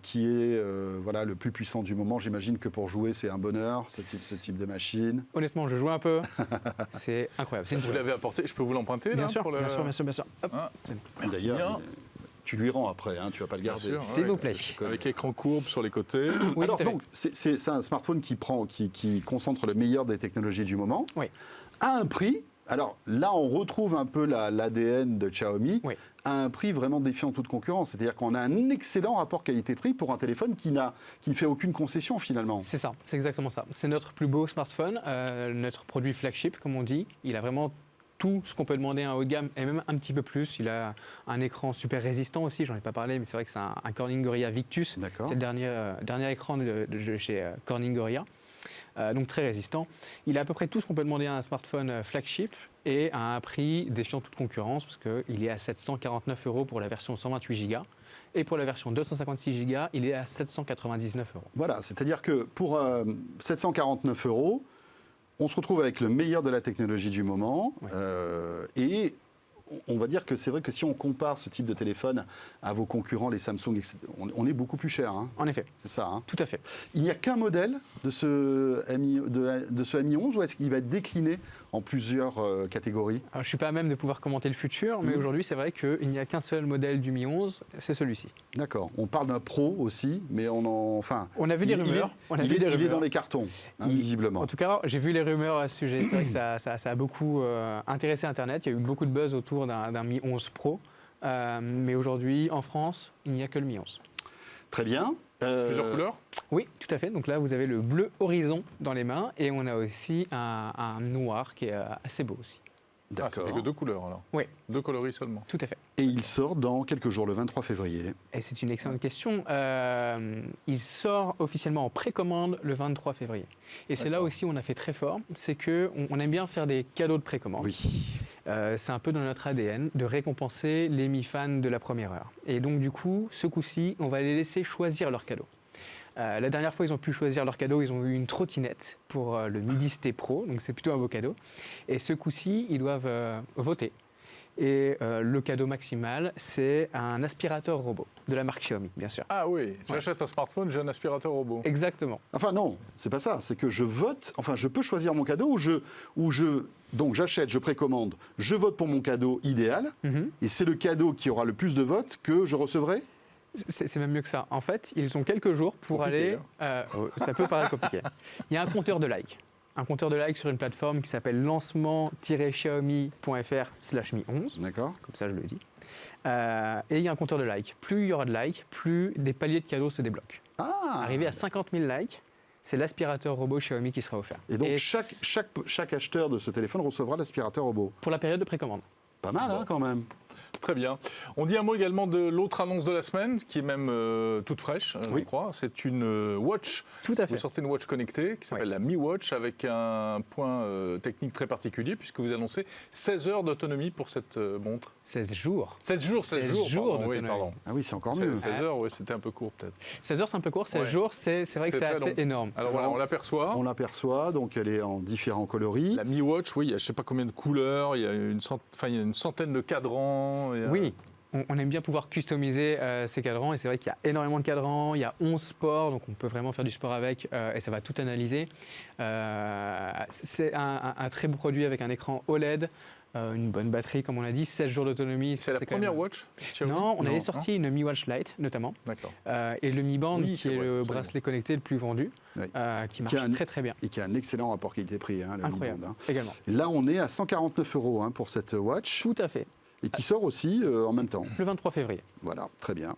Speaker 1: Qui est voilà, le plus puissant du moment. J'imagine que pour jouer, c'est un bonheur, ce type de machine.
Speaker 6: Honnêtement, je joue un peu. C'est incroyable. C'est une
Speaker 2: Vous
Speaker 6: tuerie.
Speaker 2: l'avez apporté, je peux vous l'emprunter là,
Speaker 6: Bien sûr,
Speaker 2: pour le-
Speaker 6: bien sûr, bien sûr, bien sûr. Hop.
Speaker 2: Hein Merci
Speaker 1: D'ailleurs,
Speaker 2: bien.
Speaker 1: tu lui rends après, hein, tu vas pas le
Speaker 2: Bien
Speaker 1: garder.
Speaker 2: sûr,
Speaker 6: S'il
Speaker 2: ouais,
Speaker 6: vous plaît.
Speaker 2: Avec écran courbe sur les côtés.
Speaker 6: Oui,
Speaker 1: Alors
Speaker 6: tout à fait.
Speaker 1: donc, c'est un smartphone qui concentre le meilleur des technologies du moment,
Speaker 6: Oui.
Speaker 1: à un prix. Alors là, on retrouve un peu l'ADN de Xiaomi,
Speaker 6: Oui.
Speaker 1: à un prix vraiment défiant toute concurrence. C'est-à-dire qu'on a un excellent rapport qualité-prix pour un téléphone qui ne fait aucune concession finalement.
Speaker 6: C'est ça, c'est exactement ça. C'est notre plus beau smartphone, notre produit flagship, comme on dit. Il a vraiment tout ce qu'on peut demander à un haut de gamme, et même un petit peu plus. Il a un écran super résistant aussi, j'en ai pas parlé, mais c'est vrai que c'est un Corning Gorilla Victus.
Speaker 1: D'accord.
Speaker 6: C'est le dernier écran de chez Corning Gorilla. Donc très résistant. Il a à peu près tout ce qu'on peut demander à un smartphone flagship et à un prix défiant toute concurrence parce qu'il est à 749 € pour la version 128 Go et pour la version 256 Go, il est à 799 €.
Speaker 1: Voilà, c'est-à-dire que pour 749 €, on se retrouve avec le meilleur de la technologie du moment.
Speaker 6: Ouais.
Speaker 1: Et on va dire que c'est vrai que si on compare ce type de téléphone à vos concurrents, les Samsung, etc., on est beaucoup plus cher. Hein,
Speaker 6: En effet,
Speaker 1: c'est ça. Hein.
Speaker 6: tout à fait.
Speaker 1: Il n'y a qu'un modèle de ce Mi 11 ou est-ce qu'il va être décliné en plusieurs catégories?
Speaker 6: Alors, je ne suis pas à même de pouvoir commenter le futur, mais aujourd'hui, c'est vrai qu'il n'y a qu'un seul modèle du Mi 11, c'est celui-ci.
Speaker 1: D'accord. On parle d'un Pro aussi, mais enfin,
Speaker 6: On a vu des rumeurs.
Speaker 1: il est dans les cartons, hein, visiblement.
Speaker 6: En tout cas, j'ai vu les rumeurs à ce sujet. C'est vrai que ça a beaucoup intéressé Internet. Il y a eu beaucoup de buzz autour d'un Mi 11 Pro. Mais aujourd'hui, en France, il n'y a que le Mi 11.
Speaker 1: Très bien.
Speaker 2: Plusieurs couleurs.
Speaker 6: Oui, tout à fait. Donc là, vous avez le bleu horizon dans les mains et on a aussi un noir qui est assez beau aussi.
Speaker 2: Ah, ça fait que 2 couleurs alors.
Speaker 6: Oui.
Speaker 2: 2 coloris seulement.
Speaker 6: Tout à fait.
Speaker 1: Et il sort dans quelques jours, le 23 février.
Speaker 6: Et c'est une excellente question. Il sort officiellement en précommande le 23 février. Et c'est là
Speaker 2: D'accord.
Speaker 6: aussi où on a fait très fort, c'est qu'on aime bien faire des cadeaux de précommande.
Speaker 1: Oui.
Speaker 6: C'est un peu dans notre ADN de récompenser les mi-fans de la première heure. Et donc du coup, ce coup-ci, on va les laisser choisir leur cadeau. La dernière fois, ils ont pu choisir leur cadeau, ils ont eu une trottinette pour le Midisté Pro, donc c'est plutôt un beau cadeau. Et ce coup-ci, ils doivent voter. Et le cadeau maximal, c'est un aspirateur robot de la marque Xiaomi, bien sûr.
Speaker 2: Ah oui, j'achète un smartphone, j'ai un aspirateur robot.
Speaker 6: Exactement.
Speaker 1: Enfin non, c'est pas ça. C'est que je vote. Enfin, je peux choisir mon cadeau donc j'achète, je précommande, je vote pour mon cadeau idéal. Et c'est le cadeau qui aura le plus de votes que je recevrai.
Speaker 6: C'est même mieux que ça. En fait, ils ont quelques jours pour
Speaker 2: Compliqué,
Speaker 6: aller... ça peut paraître compliqué. Il y a un compteur de likes. Un compteur de likes sur une plateforme qui s'appelle lancement-xiaomi.fr/mi11.
Speaker 1: D'accord.
Speaker 6: Comme ça, je le dis. Et il y a un compteur de likes. Plus il y aura de likes, plus des paliers de cadeaux se débloquent.
Speaker 1: Ah.
Speaker 6: Arrivé à 50 000 likes, c'est l'aspirateur robot Xiaomi qui sera offert.
Speaker 1: Et donc chaque acheteur de ce téléphone recevra l'aspirateur robot.
Speaker 6: Pour la période de précommande.
Speaker 1: Pas mal, hein, quand même.
Speaker 2: Très bien. On dit un mot également de l'autre annonce de la semaine, qui est même toute fraîche, je crois. C'est une watch.
Speaker 6: Tout à
Speaker 2: Vous
Speaker 6: fait.
Speaker 2: sortez une watch connectée qui s'appelle la Mi Watch, avec un point technique très particulier, puisque vous annoncez 16 heures d'autonomie pour cette montre.
Speaker 6: 16 jours.
Speaker 2: 16 jours,
Speaker 6: 16
Speaker 2: jours,
Speaker 6: jours
Speaker 2: pardon, oui,
Speaker 6: d'autonomie.
Speaker 2: pardon.
Speaker 1: Ah oui, c'est encore mieux.
Speaker 2: 16 heures, oui, c'était un peu court peut-être.
Speaker 6: 16 heures, c'est un peu court. 16
Speaker 2: Ouais.
Speaker 6: jours, c'est vrai que
Speaker 2: C'est
Speaker 6: c'est
Speaker 2: très
Speaker 6: assez
Speaker 2: long.
Speaker 6: énorme.
Speaker 2: Alors voilà, on l'aperçoit.
Speaker 1: On l'aperçoit, donc elle est en différents coloris.
Speaker 2: La Mi Watch, oui, il y a je ne sais pas combien de couleurs, il y a une centaine de cadrans.
Speaker 6: Oui, on aime bien pouvoir customiser ces cadrans et c'est vrai qu'il y a énormément de cadrans, il y a 11 sports, donc on peut vraiment faire du sport avec et ça va tout analyser. C'est un très beau produit avec un écran OLED, une bonne batterie comme on l'a dit, 16 jours d'autonomie.
Speaker 2: C'est la
Speaker 6: quand
Speaker 2: première
Speaker 6: même-
Speaker 2: watch Xiaomi
Speaker 6: Non, on
Speaker 1: Non.
Speaker 6: avait sorti une Mi Watch Lite notamment
Speaker 2: D'accord.
Speaker 6: et le Mi Band
Speaker 2: Oui,
Speaker 6: qui
Speaker 2: c'est
Speaker 6: est
Speaker 2: vrai,
Speaker 6: le
Speaker 2: absolument.
Speaker 6: bracelet connecté le plus vendu,
Speaker 1: Oui.
Speaker 6: qui marche très très bien.
Speaker 1: Et qui a un excellent rapport qualité-prix, hein, le Mi
Speaker 6: Incroyable,
Speaker 1: Band, hein.
Speaker 6: également.
Speaker 1: Là, on est à 149 € pour cette watch,
Speaker 6: Tout à fait,
Speaker 1: et qui sort aussi en même temps.
Speaker 6: le 23 février.
Speaker 1: Voilà, très bien.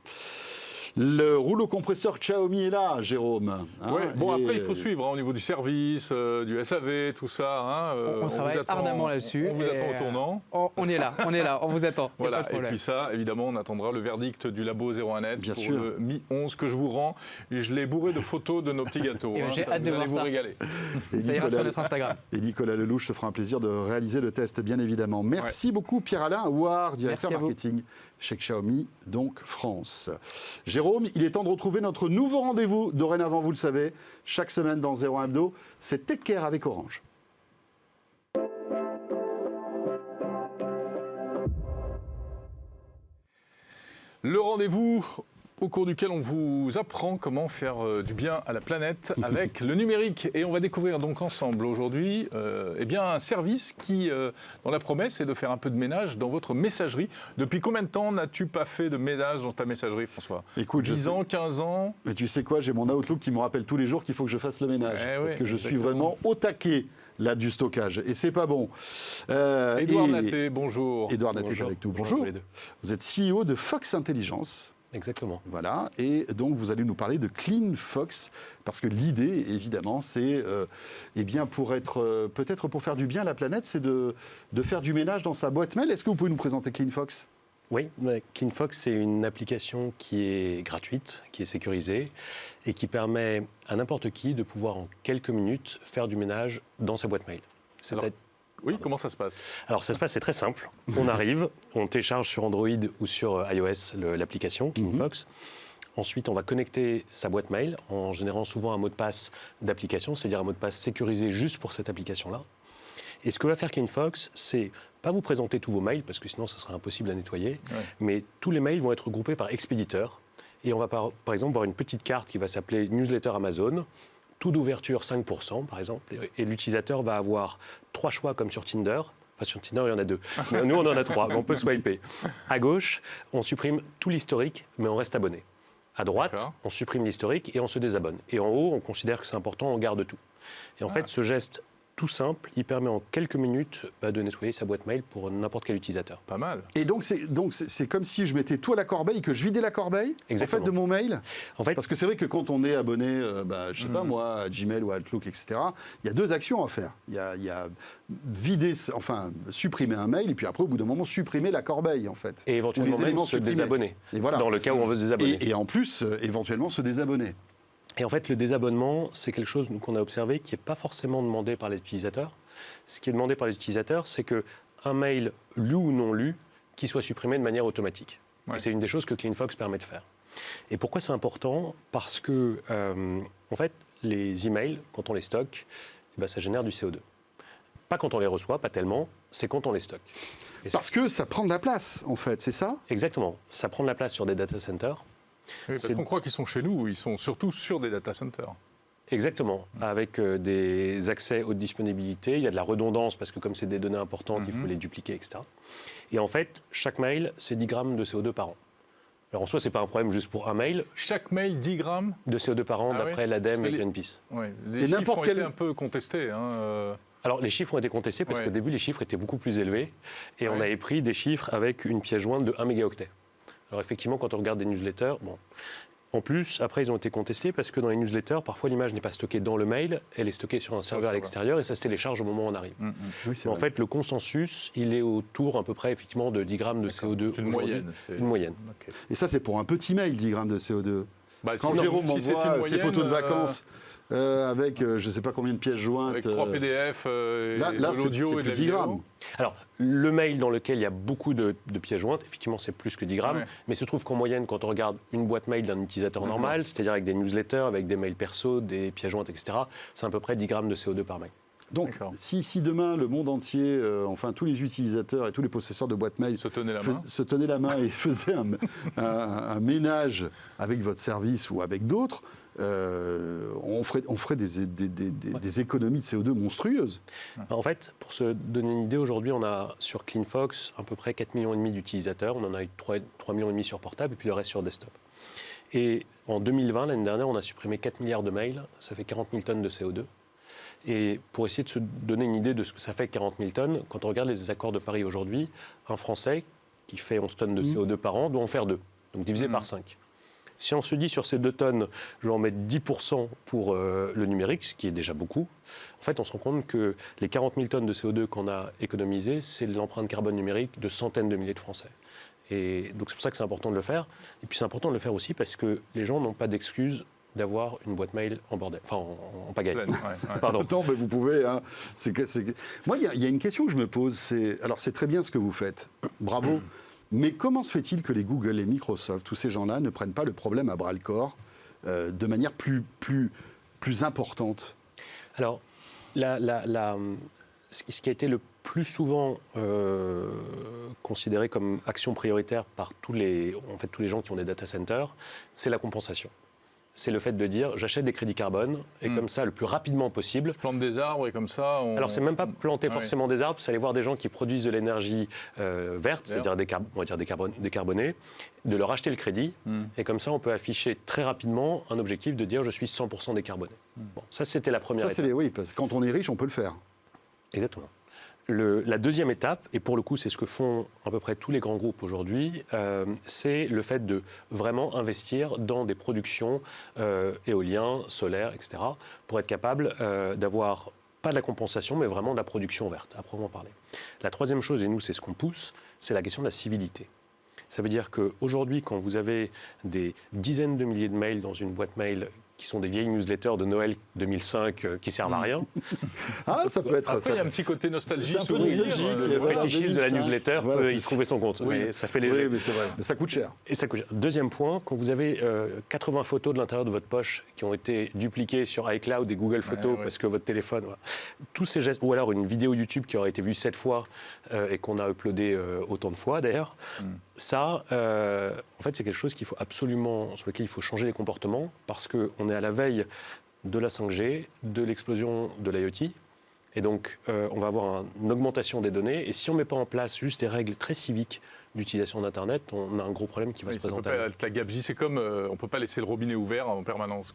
Speaker 1: Le rouleau compresseur Xiaomi est là, Jérôme. hein,
Speaker 2: Ouais, bon,
Speaker 1: et,
Speaker 2: après, il faut suivre hein, au niveau du service, du SAV, tout ça. Hein,
Speaker 6: On travaille
Speaker 2: vous attend-
Speaker 6: ardemment là-dessus.
Speaker 2: On vous
Speaker 6: et,
Speaker 2: attend au tournant.
Speaker 6: On est là, on vous attend. Y a
Speaker 2: Voilà,
Speaker 6: pas de
Speaker 2: et
Speaker 6: problème.
Speaker 2: puis ça, évidemment, on attendra le verdict du labo 01net
Speaker 1: Bien
Speaker 2: pour
Speaker 1: sûr.
Speaker 2: le Mi 11 que je vous rends. Et je l'ai bourré de photos de nos petits gâteaux.
Speaker 6: Et
Speaker 2: hein,
Speaker 6: j'ai
Speaker 2: ça,
Speaker 6: hâte de
Speaker 2: vous allez
Speaker 6: voir
Speaker 2: vous
Speaker 6: ça.
Speaker 2: régaler.
Speaker 1: et
Speaker 6: Ça ira sur
Speaker 1: Nicolas,
Speaker 6: notre Instagram.
Speaker 1: et Nicolas Lelouch se fera un plaisir de réaliser le test, bien évidemment. Merci beaucoup, Pierre-Alain Houard, directeur
Speaker 6: Merci à vous.
Speaker 1: marketing chez Xiaomi, donc France. Jérôme, il est temps de retrouver notre nouveau rendez-vous. Dorénavant, vous le savez, chaque semaine dans 01 Hebdo, c'est Tech Care avec Orange.
Speaker 2: Le rendez-vous au cours duquel on vous apprend comment faire du bien à la planète avec le numérique. Et on va découvrir donc ensemble aujourd'hui eh bien, un service qui, dont la promesse est de faire un peu de ménage dans votre messagerie. Depuis combien de temps n'as-tu pas fait de ménage dans ta messagerie, François?
Speaker 1: Écoute,
Speaker 2: 10 ans, 15 ans?
Speaker 1: Mais tu sais quoi, j'ai mon Outlook qui me rappelle tous les jours qu'il faut que je fasse le ménage.
Speaker 2: Eh
Speaker 1: parce
Speaker 2: oui,
Speaker 1: que je suis
Speaker 2: exactement.
Speaker 1: vraiment au taquet là du stockage. Et c'est pas bon.
Speaker 2: Édouard Naté, bonjour.
Speaker 1: Édouard Naté est
Speaker 7: Bonjour.
Speaker 1: avec nous.
Speaker 7: Bonjour à
Speaker 1: Bonjour.
Speaker 7: tous les deux.
Speaker 1: Vous êtes CEO de Fox Intelligence.
Speaker 7: Exactement.
Speaker 1: Voilà, et donc vous allez nous parler de Clean Fox, parce que l'idée, évidemment, c'est, eh bien, pour être, peut-être pour faire du bien à la planète, c'est de faire du ménage dans sa boîte mail. Est-ce que vous pouvez nous présenter Clean Fox ?
Speaker 7: Oui, CleanFox, c'est une application qui est gratuite, qui est sécurisée et qui permet à n'importe qui de pouvoir en quelques minutes faire du ménage dans sa boîte mail.
Speaker 2: Alors, oui, comment ça se passe?
Speaker 7: Alors ça se passe, c'est très simple. On arrive, on télécharge sur Android ou sur iOS l'application CleanFox. Ensuite, on va connecter sa boîte mail en générant souvent un mot de passe d'application, c'est-à-dire un mot de passe sécurisé juste pour cette application-là. Et ce que va faire CleanFox, c'est pas vous présenter tous vos mails, parce que sinon ça serait impossible à nettoyer, mais tous les mails vont être groupés par expéditeur. Et on va par exemple voir une petite carte qui va s'appeler Newsletter Amazon, taux d'ouverture 5% par exemple, et l'utilisateur va avoir 3 choix comme sur Tinder. Enfin, sur Tinder, il y en a 2. Mais nous, on en a 3, mais on peut swiper. À gauche, on supprime tout l'historique, mais on reste abonné. À droite,
Speaker 2: D'accord.
Speaker 7: on supprime l'historique et on se désabonne. Et en haut, on considère que c'est important, on garde tout. Et en fait, ce geste tout simple, il permet en quelques minutes de nettoyer sa boîte mail pour n'importe quel utilisateur.
Speaker 2: Pas mal.
Speaker 1: Et donc, c'est comme si je mettais tout à la corbeille, que je vidais la corbeille en fait, de mon mail.
Speaker 7: En fait,
Speaker 1: Parce que c'est vrai que quand on est abonné, je sais pas moi, à Gmail ou à Outlook, etc., il y a 2 actions à faire. Il y a vider, enfin, supprimer un mail, et puis après, au bout d'un moment, supprimer la corbeille, en fait.
Speaker 7: et éventuellement même se désabonner,
Speaker 1: Et voilà.
Speaker 7: dans le cas où on veut se désabonner.
Speaker 1: Et en plus, éventuellement, se désabonner.
Speaker 7: Et en fait, le désabonnement, c'est quelque chose qu'on a observé qui n'est pas forcément demandé par les utilisateurs. Ce qui est demandé par les utilisateurs, c'est qu'un mail lu ou non lu, qui soit supprimé de manière automatique.
Speaker 2: Ouais.
Speaker 7: Et c'est une des choses que CleanFox permet de faire. Et pourquoi c'est important ? Parce que, en fait, les emails, quand on les stocke, ça génère du CO2. Pas quand on les reçoit, pas tellement, c'est quand on les stocke.
Speaker 1: Parce que ça prend de la place, en fait, c'est ça ?
Speaker 7: Exactement. Ça prend de la place sur des data centers.
Speaker 2: Oui, parce qu'on croit qu'ils sont chez nous, ils sont surtout sur des data centers.
Speaker 7: Exactement, avec des accès haute disponibilité, il y a de la redondance parce que comme c'est des données importantes, il faut les dupliquer, etc. Et en fait, chaque mail, c'est 10 grammes de CO2 par an. Alors en soi, ce n'est pas un problème juste pour un mail.
Speaker 2: Chaque mail, 10 grammes
Speaker 7: de CO2 par an, d'après l'ADEME et Greenpeace.
Speaker 2: Ouais. Les chiffres ont été un peu contestés.
Speaker 7: Alors les chiffres ont été contestés parce qu'au début, les chiffres étaient beaucoup plus élevés. Et on avait pris des chiffres avec une pièce jointe de 1 mégaoctet. Alors effectivement, quand on regarde des newsletters, bon... En plus, après, ils ont été contestés parce que dans les newsletters, parfois l'image n'est pas stockée dans le mail, elle est stockée sur un serveur à l'extérieur et ça se télécharge au moment où on arrive.
Speaker 1: Oui,
Speaker 7: en fait, le consensus, il est autour à peu près effectivement de 10 grammes de CO2.
Speaker 2: C'est une moyenne.
Speaker 7: Une moyenne.
Speaker 2: Okay.
Speaker 1: Et ça, c'est pour un petit mail, 10 grammes de CO2.
Speaker 2: Quand
Speaker 1: Jérôme m'envoie ses photos de vacances avec je ne sais pas combien de pièces jointes.
Speaker 2: Avec 3 PDF,
Speaker 1: là,
Speaker 2: de l'audio
Speaker 1: c'est
Speaker 2: et de la
Speaker 1: 10
Speaker 2: vidéo.
Speaker 1: grammes.
Speaker 7: Alors, le mail dans lequel il y a beaucoup de pièces jointes, effectivement, c'est plus que 10 grammes.
Speaker 2: Ouais.
Speaker 7: Mais il se trouve qu'en moyenne, quand on regarde une boîte mail d'un utilisateur normal, c'est-à-dire avec des newsletters, avec des mails perso, des pièces jointes, etc., c'est à peu près 10 grammes de CO2 par mail.
Speaker 1: Donc, si demain, le monde entier, enfin tous les utilisateurs et tous les possesseurs de boîtes mail
Speaker 2: se tenaient la main
Speaker 1: et faisaient un ménage avec votre service ou avec d'autres, on ferait des économies de CO2 monstrueuses.
Speaker 7: En fait, pour se donner une idée, aujourd'hui, on a sur CleanFox à peu près 4,5 millions d'utilisateurs. On en a eu 3,5 millions sur portable et puis le reste sur desktop. Et en 2020, l'année dernière, on a supprimé 4 milliards de mails. Ça fait 40 000 tonnes de CO2. Et pour essayer de se donner une idée de ce que ça fait 40 000 tonnes, quand on regarde les accords de Paris aujourd'hui, un Français qui fait 11 tonnes de CO2 par an doit en faire 2, donc divisé par 5. Si on se dit sur ces 2 tonnes, je vais en mettre 10% pour le numérique, ce qui est déjà beaucoup, en fait, on se rend compte que les 40 000 tonnes de CO2 qu'on a économisées, c'est l'empreinte carbone numérique de centaines de milliers de Français. Et donc c'est pour ça que c'est important de le faire. Et puis c'est important de le faire aussi parce que les gens n'ont pas d'excuses d'avoir une boîte mail en bordel, enfin en pagaille. Pardon.
Speaker 1: Non, mais vous pouvez. Hein, Moi, il y a une question que je me pose. Alors, c'est très bien ce que vous faites. Bravo. Mais comment se fait-il que les Google et Microsoft, tous ces gens-là, ne prennent pas le problème à bras-le-corps de manière plus importante ?
Speaker 7: Alors, ce qui a été le plus souvent considéré comme action prioritaire par tous les gens qui ont des data centers, c'est la compensation. C'est le fait de dire j'achète des crédits carbone et comme ça, le plus rapidement possible.
Speaker 2: Je plante des arbres et comme ça.
Speaker 7: Alors, c'est même pas planter forcément des arbres, c'est aller voir des gens qui produisent de l'énergie verte, c'est-à-dire on va dire décarbonée, de leur acheter le crédit et comme ça, on peut afficher très rapidement un objectif de dire je suis 100% décarboné. Bon, ça, c'était la première étape.
Speaker 1: Oui, parce que quand on est riche, on peut le faire.
Speaker 7: Exactement. La deuxième étape, et pour le coup c'est ce que font à peu près tous les grands groupes aujourd'hui, c'est le fait de vraiment investir dans des productions éoliennes, solaires, etc., pour être capable d'avoir pas de la compensation, mais vraiment de la production verte, à proprement parler. La troisième chose, et nous c'est ce qu'on pousse, c'est la question de la civilité. Ça veut dire qu'aujourd'hui, quand vous avez des dizaines de milliers de mails dans une boîte mail qui sont des vieilles newsletters de Noël 2005 qui servent à rien.
Speaker 1: Ah, ça peut être
Speaker 2: Après,
Speaker 1: ça.
Speaker 2: il y a un petit côté nostalgique.
Speaker 1: Un peu
Speaker 7: Le fétichisme de la newsletter peut y trouver son compte.
Speaker 1: Oui.
Speaker 7: Mais ça fait léger.
Speaker 1: Oui, mais c'est vrai. Mais ça coûte cher.
Speaker 7: Et ça coûte cher. Deuxième point, quand vous avez 80 photos de l'intérieur de votre poche qui ont été dupliquées sur iCloud et Google Photos parce que votre téléphone... Voilà, tous ces gestes, ou alors une vidéo YouTube qui aurait été vue 7 fois et qu'on a uploadé autant de fois d'ailleurs, ça, en fait, c'est quelque chose qu'il faut absolument, sur lequel il faut changer les comportements parce qu'on est à la veille de la 5G, de l'explosion de l'IoT. Et donc, on va avoir une augmentation des données. Et si on ne met pas en place juste des règles très civiques d'utilisation d'Internet, on a un gros problème qui va se présenter.
Speaker 2: La gabegie, c'est comme on ne peut pas laisser le robinet ouvert en permanence.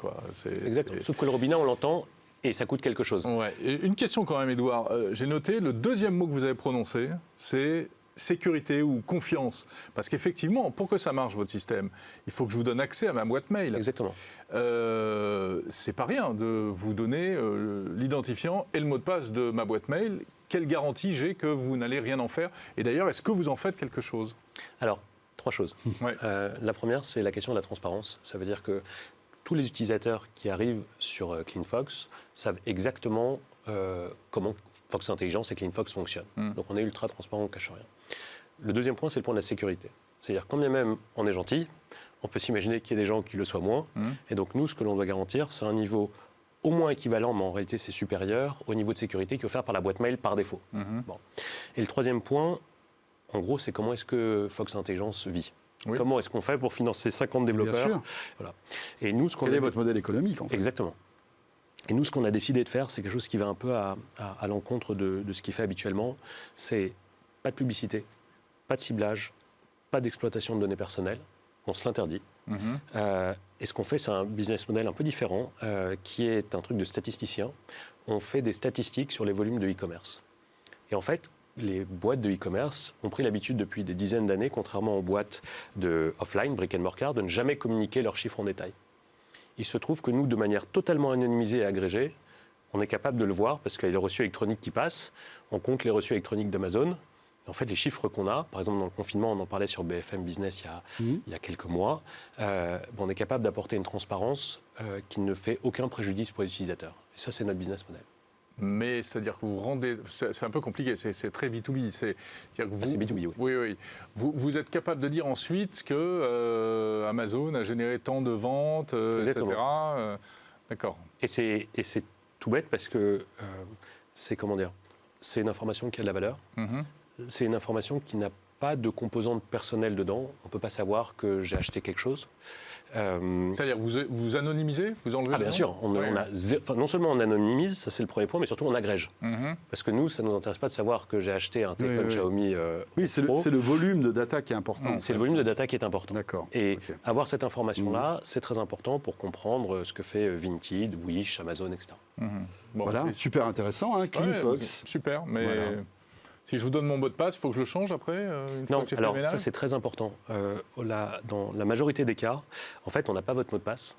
Speaker 7: Exactement. Sauf que le robinet, on l'entend et ça coûte quelque chose.
Speaker 2: Ouais. Et une question quand même, Édouard. J'ai noté, le deuxième mot que vous avez prononcé, c'est sécurité ou confiance. Parce qu'effectivement, pour que ça marche, votre système, il faut que je vous donne accès à ma boîte mail.
Speaker 7: Exactement.
Speaker 2: C'est pas rien de vous donner l'identifiant et le mot de passe de ma boîte mail. Quelle garantie j'ai que vous n'allez rien en faire? Et d'ailleurs, est-ce que vous en faites quelque chose?
Speaker 7: Alors, 3 choses.
Speaker 2: Ouais.
Speaker 7: La première, c'est la question de la transparence. Ça veut dire que tous les utilisateurs qui arrivent sur CleanFox savent exactement comment Fox Intelligence et CleanFox fonctionnent. Donc on est ultra transparent, on ne cache rien. Le deuxième point, c'est le point de la sécurité. C'est-à-dire, quand bien même on est gentil, on peut s'imaginer qu'il y ait des gens qui le soient moins. Et donc nous, ce que l'on doit garantir, c'est un niveau au moins équivalent, mais en réalité c'est supérieur, au niveau de sécurité qui est offert par la boîte mail par défaut. Bon. Et le troisième point, en gros, c'est comment est-ce que Fox Intelligence vit.
Speaker 2: Oui.
Speaker 7: Comment est-ce qu'on fait pour financer 50 développeurs?
Speaker 1: Bien sûr.
Speaker 7: Voilà. Et nous,
Speaker 1: Quel est votre modèle économique, en fait?
Speaker 7: Exactement. Et nous, ce qu'on a décidé de faire, c'est quelque chose qui va un peu à l'encontre de ce qu'il fait habituellement. C'est pas de publicité, pas de ciblage, pas d'exploitation de données personnelles. On se l'interdit. Et ce qu'on fait, c'est un business model un peu différent, qui est un truc de statisticien. On fait des statistiques sur les volumes de e-commerce. Et en fait, les boîtes de e-commerce ont pris l'habitude depuis des dizaines d'années, contrairement aux boîtes de offline, brick and mortar, de ne jamais communiquer leurs chiffres en détail. Il se trouve que nous, de manière totalement anonymisée et agrégée, on est capable de le voir parce qu'il y a les reçus électroniques qui passent, on compte les reçus électroniques d'Amazon. En fait, les chiffres qu'on a, par exemple dans le confinement, on en parlait sur BFM Business il y a quelques mois, on est capable d'apporter une transparence qui ne fait aucun préjudice pour les utilisateurs. Et ça, c'est notre business model.
Speaker 2: Mais c'est-à-dire que vous rendez... C'est un peu compliqué, c'est très B2B. C'est
Speaker 7: B2B, oui.
Speaker 2: Oui. Vous êtes capable de dire ensuite que Amazon a généré tant de ventes, etc. D'accord.
Speaker 7: Et c'est tout bête parce que c'est une information qui a de la valeur. C'est une information qui n'a pas de composante personnelle dedans. On ne peut pas savoir que j'ai acheté quelque chose.
Speaker 2: C'est-à-dire vous anonymisez, vous enlevez
Speaker 7: bien sûr. Non seulement on anonymise, ça c'est le premier point, mais surtout on agrège. Parce que nous, ça ne nous intéresse pas de savoir que j'ai acheté un téléphone Xiaomi.
Speaker 1: Oui, c'est le volume de data qui est important.
Speaker 7: C'est le volume de data qui est important.
Speaker 1: D'accord.
Speaker 7: Et avoir cette information-là, c'est très important pour comprendre ce que fait Vinted, Wish, Amazon, etc.
Speaker 2: Bon,
Speaker 1: Voilà, super intéressant, hein, CleanFox.
Speaker 2: Super, mais...
Speaker 1: Voilà.
Speaker 2: Si je vous donne mon mot de passe, il faut que je le change après
Speaker 7: Non, alors ça c'est très important. Dans la majorité des cas, en fait, on n'a pas votre mot de passe.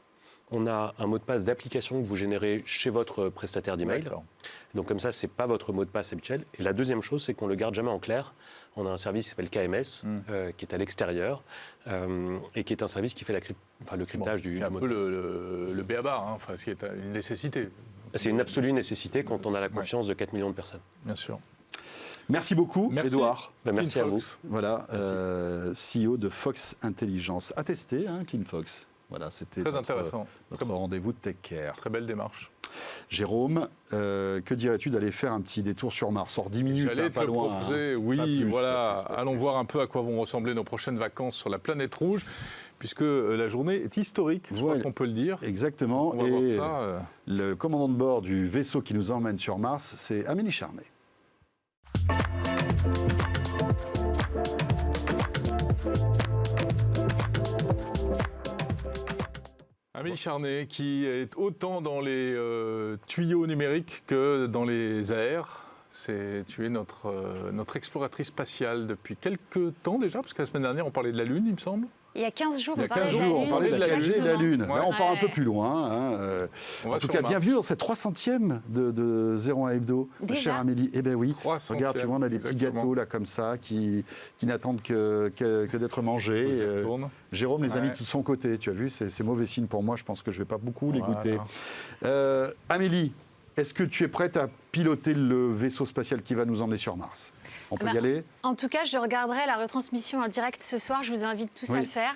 Speaker 7: On a un mot de passe d'application que vous générez chez votre prestataire d'email. Donc comme ça, ce n'est pas votre mot de passe habituel. Et la deuxième chose, c'est qu'on ne le garde jamais en clair. On a un service qui s'appelle KMS, qui est à l'extérieur, et qui est un service qui fait le cryptage du mot de passe.
Speaker 2: C'est un peu le b.a.-ba, ce qui est une nécessité.
Speaker 7: C'est une absolue nécessité quand on a la confiance de 4 millions de personnes.
Speaker 2: Bien sûr.
Speaker 1: Merci beaucoup, Édouard.
Speaker 7: Merci à vous.
Speaker 1: Voilà, CEO de Fox Intelligence. À tester, hein, CleanFox. Voilà, c'était
Speaker 2: très intéressant.
Speaker 1: Notre rendez-vous de Tech Care.
Speaker 2: Très belle démarche.
Speaker 1: Jérôme, que dirais-tu d'aller faire un petit détour sur Mars? Hors 10 minutes,
Speaker 2: J'allais te
Speaker 1: pas
Speaker 2: le
Speaker 1: loin.
Speaker 2: proposer, oui, voilà. Allons voir un peu à quoi vont ressembler nos prochaines vacances sur la planète rouge, puisque la journée est historique, je crois qu'on peut le dire.
Speaker 1: Exactement.
Speaker 2: On va voir ça.
Speaker 1: Le commandant de bord du vaisseau qui nous emmène sur Mars, c'est Amélie Charnet.
Speaker 2: Amélie Charnet, qui est autant dans les tuyaux numériques que dans les airs. Tu es notre exploratrice spatiale depuis quelques temps déjà, parce que la semaine dernière, on parlait de la Lune, il me semble.
Speaker 8: Il y a 15 jours,
Speaker 1: on parlait de la 4G et de la Lune. Là, on part un peu plus loin. En tout cas, bienvenue dans cette 300e de 01 Hebdo, ma chère Amélie. Eh bien oui, regarde, tu vois, on a des petits gâteaux là comme ça qui n'attendent que d'être mangés. Jérôme les a mis de son côté, tu as vu, c'est mauvais signe pour moi, je pense que je ne vais pas beaucoup les goûter. Amélie, est-ce que tu es prête à piloter le vaisseau spatial qui va nous emmener sur Mars? On peut y aller?
Speaker 8: En tout cas, je regarderai la retransmission en direct ce soir. Je vous invite tous à le faire.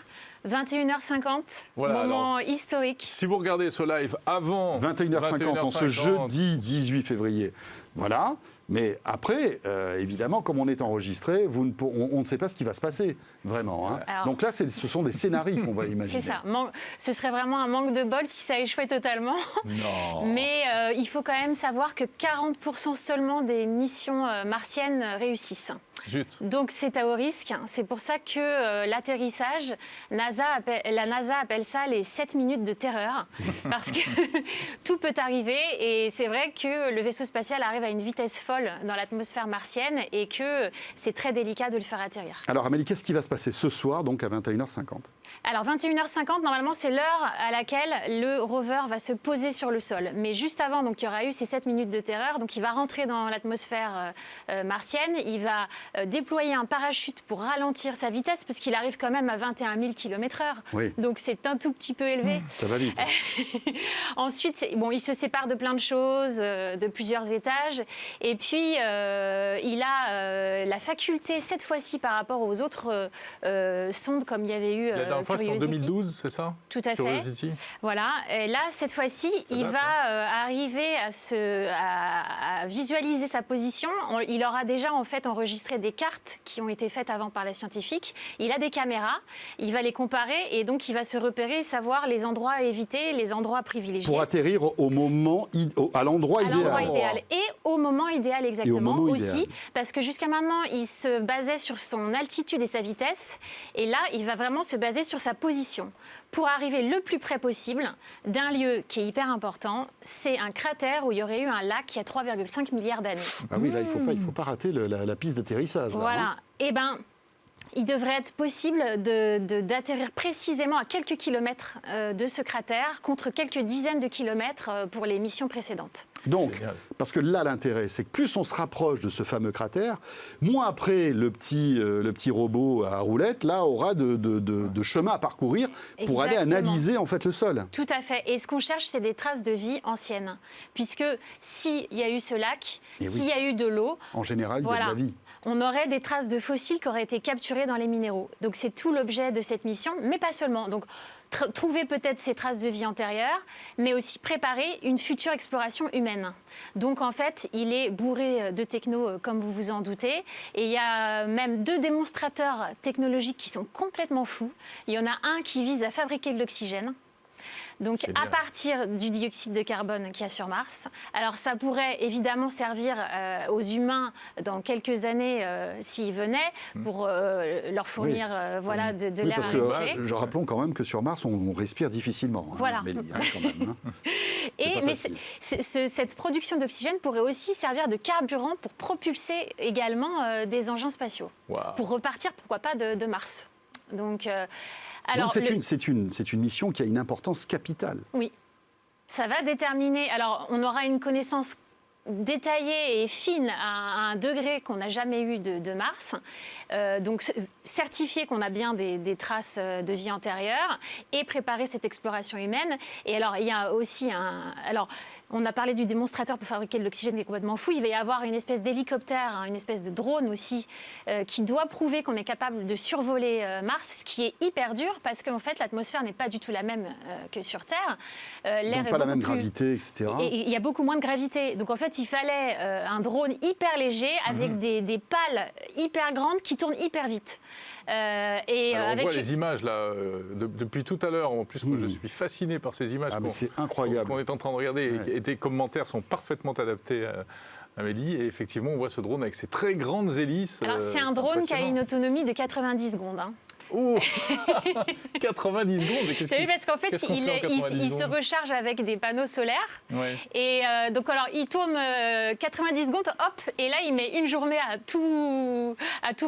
Speaker 8: 21h50, moment historique.
Speaker 2: Si vous regardez ce live avant
Speaker 1: 21h50, en ce jeudi 18 février, voilà. Mais après, évidemment, comme on est enregistré, on ne sait pas ce qui va se passer, vraiment. Hein. Alors, donc là, ce sont des scénarios qu'on va imaginer.
Speaker 8: C'est ça. Ce serait vraiment un manque de bol si ça échouait totalement.
Speaker 2: Non.
Speaker 8: Mais il faut quand même savoir que 40% seulement des missions martiennes réussissent.
Speaker 2: Zut.
Speaker 8: Donc c'est à haut risque. C'est pour ça que l'atterrissage, la NASA appelle ça les 7 minutes de terreur. Parce que tout peut arriver. Et c'est vrai que le vaisseau spatial arrive à une vitesse folle dans l'atmosphère martienne et que c'est très délicat de le faire atterrir.
Speaker 1: Alors Amélie, qu'est-ce qui va se passer ce soir, donc à 21h50 ?
Speaker 8: Alors 21h50, normalement, c'est l'heure à laquelle le rover va se poser sur le sol. Mais juste avant, donc, il y aura eu ces 7 minutes de terreur. Donc il va rentrer dans l'atmosphère martienne. Il va déployer un parachute pour ralentir sa vitesse, parce qu'il arrive quand même à 21 000 km/h.
Speaker 1: Oui.
Speaker 8: Donc c'est un tout petit peu élevé.
Speaker 1: Ça va vite.
Speaker 8: Ensuite, bon, il se sépare de plein de choses, de plusieurs étages. Et puis, il a la faculté, cette fois-ci, par rapport aux autres sondes, comme il y avait eu
Speaker 2: La dernière fois, c'était en
Speaker 8: Curiosity.
Speaker 2: 2012, c'est ça?
Speaker 8: Tout à fait.
Speaker 2: Curiosity.
Speaker 8: Voilà. Et là, cette fois-ci, il va arriver à visualiser sa position. Il aura déjà en fait enregistré des cartes qui ont été faites avant par les scientifiques. Il a des caméras. Il va les comparer et donc il va se repérer et savoir les endroits à éviter, les endroits privilégiés.
Speaker 1: Pour atterrir au moment, à l'endroit idéal.
Speaker 8: À l'endroit idéal. Et au moment idéal, exactement,
Speaker 1: moment
Speaker 8: aussi.
Speaker 1: idéal.
Speaker 8: Parce que jusqu'à maintenant, il se basait sur son altitude et sa vitesse. Et là, il va vraiment se baser sur sa position. Pour arriver le plus près possible d'un lieu qui est hyper important, c'est un cratère où il y aurait eu un lac il y a 3,5 milliards d'années.
Speaker 1: Ah oui, là, il faut pas rater la piste d'atterrissage. là,
Speaker 8: Voilà.
Speaker 1: hein.
Speaker 8: Eh bien, il devrait être possible d'atterrir précisément à quelques kilomètres de ce cratère, contre quelques dizaines de kilomètres pour les missions précédentes.
Speaker 1: Donc,
Speaker 2: Génial.
Speaker 1: parce que là, l'intérêt, c'est que plus on se rapproche de ce fameux cratère, moins après le petit robot à roulettes, là, aura de chemin à parcourir pour aller
Speaker 8: Exactement.
Speaker 1: analyser en fait le sol.
Speaker 8: Tout à fait. Et ce qu'on cherche, c'est des traces de vie anciennes. Puisque s'il y a eu ce lac,
Speaker 1: Eh oui.
Speaker 8: s'il y a eu de l'eau,
Speaker 1: En général, il y a
Speaker 8: Voilà.
Speaker 1: de la vie.
Speaker 8: on aurait des traces de fossiles qui auraient été capturés dans les minéraux. Donc c'est tout l'objet de cette mission, mais pas seulement. Donc trouver peut-être ces traces de vie antérieures, mais aussi préparer une future exploration humaine. Donc en fait, il est bourré de techno, comme vous vous en doutez. Et il y a même 2 démonstrateurs technologiques qui sont complètement fous. Il y en a un qui vise à fabriquer de l'oxygène. Donc
Speaker 2: Génial.
Speaker 8: à partir du dioxyde de carbone qu'il y a sur Mars. Alors ça pourrait évidemment servir aux humains dans quelques années s'ils venaient pour leur fournir voilà, de
Speaker 1: Oui,
Speaker 8: l'air
Speaker 1: parce
Speaker 8: à
Speaker 1: que
Speaker 8: respirer.
Speaker 1: je rappelons quand même que sur Mars, on respire difficilement. hein,
Speaker 8: Voilà.
Speaker 1: Amélie, hein, quand même, hein.
Speaker 8: Et,
Speaker 1: pas
Speaker 8: mais
Speaker 1: facile.
Speaker 8: cette production d'oxygène pourrait aussi servir de carburant pour propulser également des engins spatiaux,
Speaker 2: Waouh.
Speaker 8: pour repartir, pourquoi pas, de Mars. Donc, alors,
Speaker 1: Donc c'est une mission qui a une importance capitale.
Speaker 8: oui, ça va déterminer. Alors, on aura une connaissance détaillée et fine à un degré qu'on n'a jamais eu de Mars. Donc, certifier qu'on a bien des traces de vie antérieure et préparer cette exploration humaine. Et alors, il y a aussi Alors, on a parlé du démonstrateur pour fabriquer de l'oxygène qui est complètement fou. Il va y avoir une espèce d'hélicoptère, une espèce de drone aussi, qui doit prouver qu'on est capable de survoler Mars, ce qui est hyper dur parce qu'en fait, l'atmosphère n'est pas du tout la même que sur Terre. L'air
Speaker 1: Donc
Speaker 8: est
Speaker 1: pas la
Speaker 8: beaucoup
Speaker 1: même
Speaker 8: plus-
Speaker 1: gravité, etc.
Speaker 8: Et il y a beaucoup moins de gravité. Donc en fait, il fallait un drone hyper léger avec des pales hyper grandes qui tournent hyper vite.
Speaker 2: Alors, on
Speaker 8: avec
Speaker 2: voit les images là depuis tout à l'heure. En plus, moi, je suis fasciné par ces images
Speaker 1: Ah, mais
Speaker 2: qu'on
Speaker 1: c'est incroyable.
Speaker 2: qu'on est en train de regarder.
Speaker 1: Ouais.
Speaker 2: Et tes commentaires sont parfaitement adaptés, Amélie. Et effectivement, on voit ce drone avec ses très grandes hélices.
Speaker 8: Alors c'est un drone qui a une autonomie de 90 secondes. Hein.
Speaker 2: Oh 90 secondes. Mais qu'est-ce
Speaker 8: Oui,
Speaker 2: qui-
Speaker 8: parce qu'en fait,
Speaker 2: qu'est-ce qu'on
Speaker 8: il,
Speaker 2: fait en
Speaker 8: est-
Speaker 2: 90
Speaker 8: il se
Speaker 2: secondes
Speaker 8: recharge avec des panneaux solaires.
Speaker 2: Ouais.
Speaker 8: Et donc, alors, il tourne 90 secondes, hop, et là, il met une journée à tout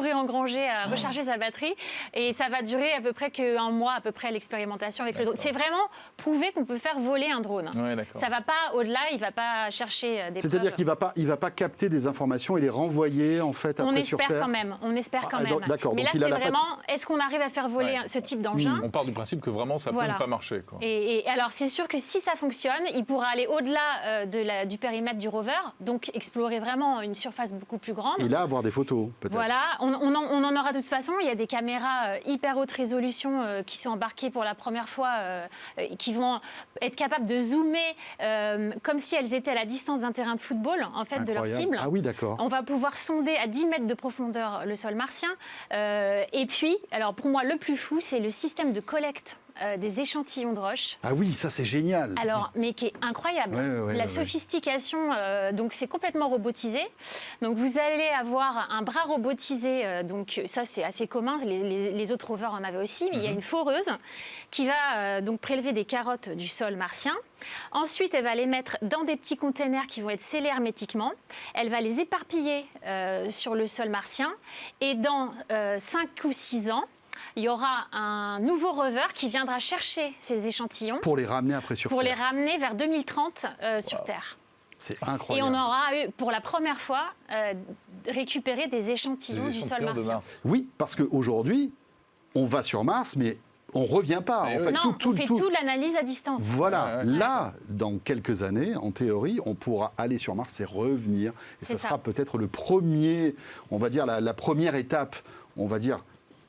Speaker 8: réengranger, à recharger sa batterie. Et ça va durer à peu près qu'un mois, à peu près, l'expérimentation avec le drone. C'est vraiment prouver qu'on peut faire voler un drone.
Speaker 2: Ouais, d'accord.
Speaker 8: Ça va pas au-delà, il va pas chercher des
Speaker 1: C'est-à-dire
Speaker 8: preuves.
Speaker 1: qu'il va pas capter des informations et les renvoyer en fait
Speaker 8: On
Speaker 1: après sur
Speaker 8: espère
Speaker 1: Terre.
Speaker 8: quand même, on espère quand
Speaker 1: Ah,
Speaker 8: même.
Speaker 1: d'accord,
Speaker 8: Mais
Speaker 1: donc
Speaker 8: là,
Speaker 1: il a
Speaker 8: c'est
Speaker 1: la
Speaker 8: vraiment, est-ce qu'on arrive à faire voler
Speaker 2: Ouais.
Speaker 8: ce type d'engin
Speaker 2: On part du principe que vraiment ça
Speaker 8: Voilà.
Speaker 2: peut ne pas marcher. Quoi.
Speaker 8: Et alors, c'est sûr que si ça fonctionne, il pourra aller au-delà du périmètre du rover, donc explorer vraiment une surface beaucoup plus grande.
Speaker 1: Et là, avoir des photos, peut-être.
Speaker 8: Voilà, on en aura de toute façon. Il y a des caméras hyper haute résolution qui sont embarquées pour la première fois, qui vont être capables de zoomer comme si elles étaient à la distance d'un terrain de football, en fait, de leur
Speaker 1: Incroyable.
Speaker 8: cible.
Speaker 1: Ah oui, d'accord.
Speaker 8: On va pouvoir sonder à 10 mètres de profondeur le sol martien. Et puis, alors pour moi, le plus fou, c'est le système de collecte des échantillons de roches.
Speaker 1: Ah oui, ça c'est génial.
Speaker 8: Alors, mais qui est incroyable. La sophistication, donc c'est complètement robotisé. Donc vous allez avoir un bras robotisé, donc ça c'est assez commun, les autres rovers en avaient aussi, mais il y a une foreuse qui va donc prélever des carottes du sol martien. Ensuite, elle va les mettre dans des petits containers qui vont être scellés hermétiquement. Elle va les éparpiller sur le sol martien. Et dans 5 ou 6 ans, il y aura un nouveau rover qui viendra chercher ces échantillons.
Speaker 1: Pour les ramener après sur Terre.
Speaker 8: Pour les ramener vers 2030 sur Terre.
Speaker 1: C'est
Speaker 8: Et
Speaker 1: incroyable.
Speaker 8: on aura eu, pour la première fois, récupéré des échantillons du sol martien.
Speaker 1: Oui, parce qu'aujourd'hui, on va sur Mars, mais on ne revient pas. En fait,
Speaker 8: non, on fait toute l'analyse à distance.
Speaker 1: Voilà, là, dans quelques années, en théorie, on pourra aller sur Mars et revenir. Et ça sera peut-être le premier, on va dire, la première étape, on va dire,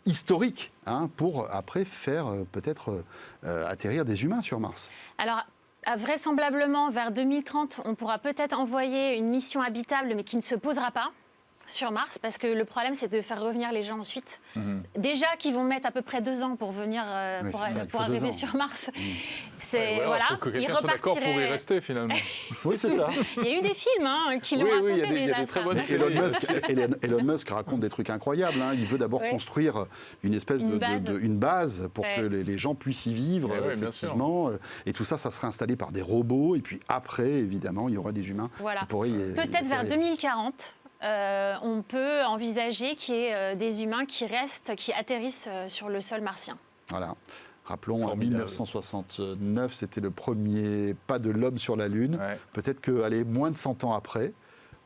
Speaker 1: historique, pour après faire peut-être atterrir des humains sur Mars.
Speaker 8: Alors, vraisemblablement, vers 2030, on pourra peut-être envoyer une mission habitable, mais qui ne se posera pas sur Mars, parce que le problème, c'est de faire revenir les gens ensuite. Déjà qu'ils vont mettre à peu près 2 ans pour venir, pour arriver sur Mars. C'est,
Speaker 2: voilà, faut que quelqu'un soit d'accord pour y rester, finalement.
Speaker 1: Oui, c'est ça.
Speaker 8: Il y a eu des films qui l'ont raconté déjà.
Speaker 2: Il y a des très bonnes séries.
Speaker 1: Elon Musk raconte des trucs incroyables. Il veut d'abord construire une espèce une base pour que les gens puissent y vivre, effectivement. Et tout ça, ça sera installé par des robots. Et puis après, évidemment, il y aura des humains qui pourraient
Speaker 8: peut-être vers 2040. On peut envisager qu'il y ait des humains qui atterrissent sur le sol martien.
Speaker 1: Voilà. Rappelons, en 1969, c'était le premier pas de l'homme sur la Lune. Peut-être que, moins de 100 ans après,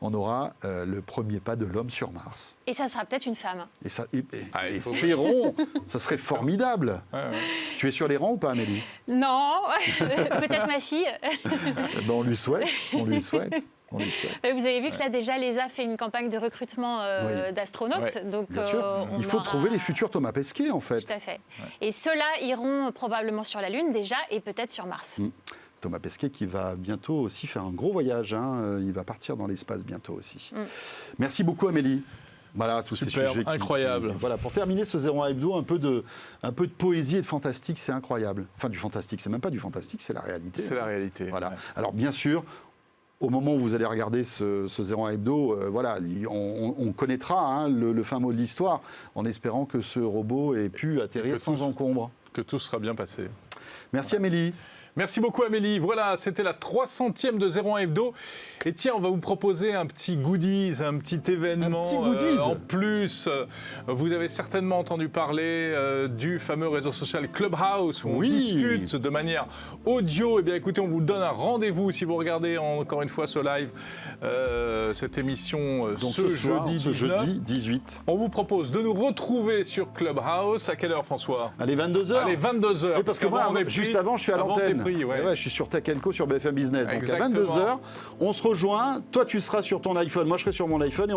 Speaker 1: on aura le premier pas de l'homme sur Mars.
Speaker 8: Et ça sera peut-être une femme.
Speaker 1: Et ça, espérons, ça serait formidable. Tu es sur les rangs ou pas, Amélie?
Speaker 8: Non, peut-être ma fille.
Speaker 1: On lui souhaite, on lui souhaite.
Speaker 8: Vous avez vu que là déjà l'ESA fait une campagne de recrutement d'astronautes. Donc,
Speaker 1: bien sûr. Il faut trouver les futurs Thomas Pesquet, en fait.
Speaker 8: Tout à fait. Et ceux-là iront probablement sur la Lune déjà et peut-être sur Mars.
Speaker 1: Thomas Pesquet qui va bientôt aussi faire un gros voyage. Il va partir dans l'espace bientôt aussi. Merci beaucoup, Amélie. Voilà, tous ces sujets
Speaker 2: incroyable.
Speaker 1: Voilà, pour terminer ce 01 Hebdo, un peu de poésie et de fantastique, c'est incroyable. Enfin, du fantastique, c'est même pas du fantastique, c'est la réalité.
Speaker 2: C'est la réalité.
Speaker 1: Voilà. Alors, bien sûr, au moment où vous allez regarder ce 01 Hebdo, on connaîtra le fin mot de l'histoire, en espérant que ce robot ait pu atterrir sans encombre.
Speaker 2: Que tout sera bien passé.
Speaker 1: Merci Amélie.
Speaker 2: Merci beaucoup Amélie. Voilà, c'était la 300e de 01 Hebdo. Et tiens, on va vous proposer un petit goodies, un petit événement. En plus, vous avez certainement entendu parler du fameux réseau social Clubhouse où on discute de manière audio. Eh bien écoutez, on vous donne un rendez-vous si vous regardez encore une fois ce live, cette émission
Speaker 1: donc
Speaker 2: ce jeudi
Speaker 1: 18.
Speaker 2: On vous propose de nous retrouver sur Clubhouse. À quelle heure, François?
Speaker 1: Allez, 22h.
Speaker 2: Allez, 22h.
Speaker 1: Oui, parce que moi, juste avant, je suis à l'antenne. Je suis sur Tech & Co sur BFM Business. Donc à 22h, on se rejoint. Toi, tu seras sur ton iPhone, moi je serai sur mon iPhone et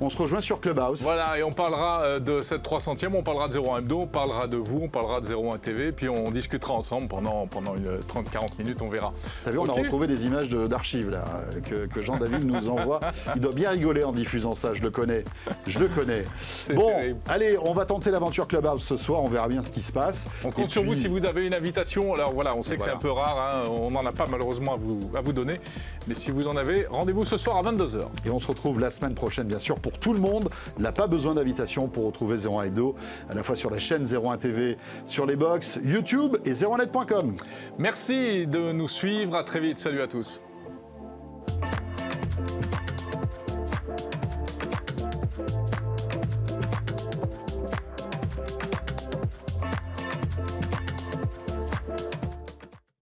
Speaker 1: on se rejoint sur Clubhouse.
Speaker 2: Voilà, et on parlera de cette 300e, on parlera de 01 Hebdo, on parlera de vous, on parlera de 01 TV, puis on discutera ensemble pendant une 30-40 minutes, on verra.
Speaker 1: T'as vu, on a retrouvé des images d'archives là, que Jean-David nous envoie. Il doit bien rigoler en diffusant ça, je le connais. Bon, terrible. Allez, on va tenter l'aventure Clubhouse ce soir, on verra bien ce qui se passe.
Speaker 2: On compte sur vous si vous avez une invitation. Alors voilà, on sait que c'est un peu rare, on n'en a pas malheureusement à vous donner, mais si vous en avez, rendez-vous ce soir à 22h.
Speaker 1: Et on se retrouve la semaine prochaine, bien sûr, pour tout le monde. Il n'a pas besoin d'invitation pour retrouver 01 Hebdo, à la fois sur la chaîne 01 TV, sur les box, YouTube et 01net.com.
Speaker 2: Merci de nous suivre, à très vite, salut à tous.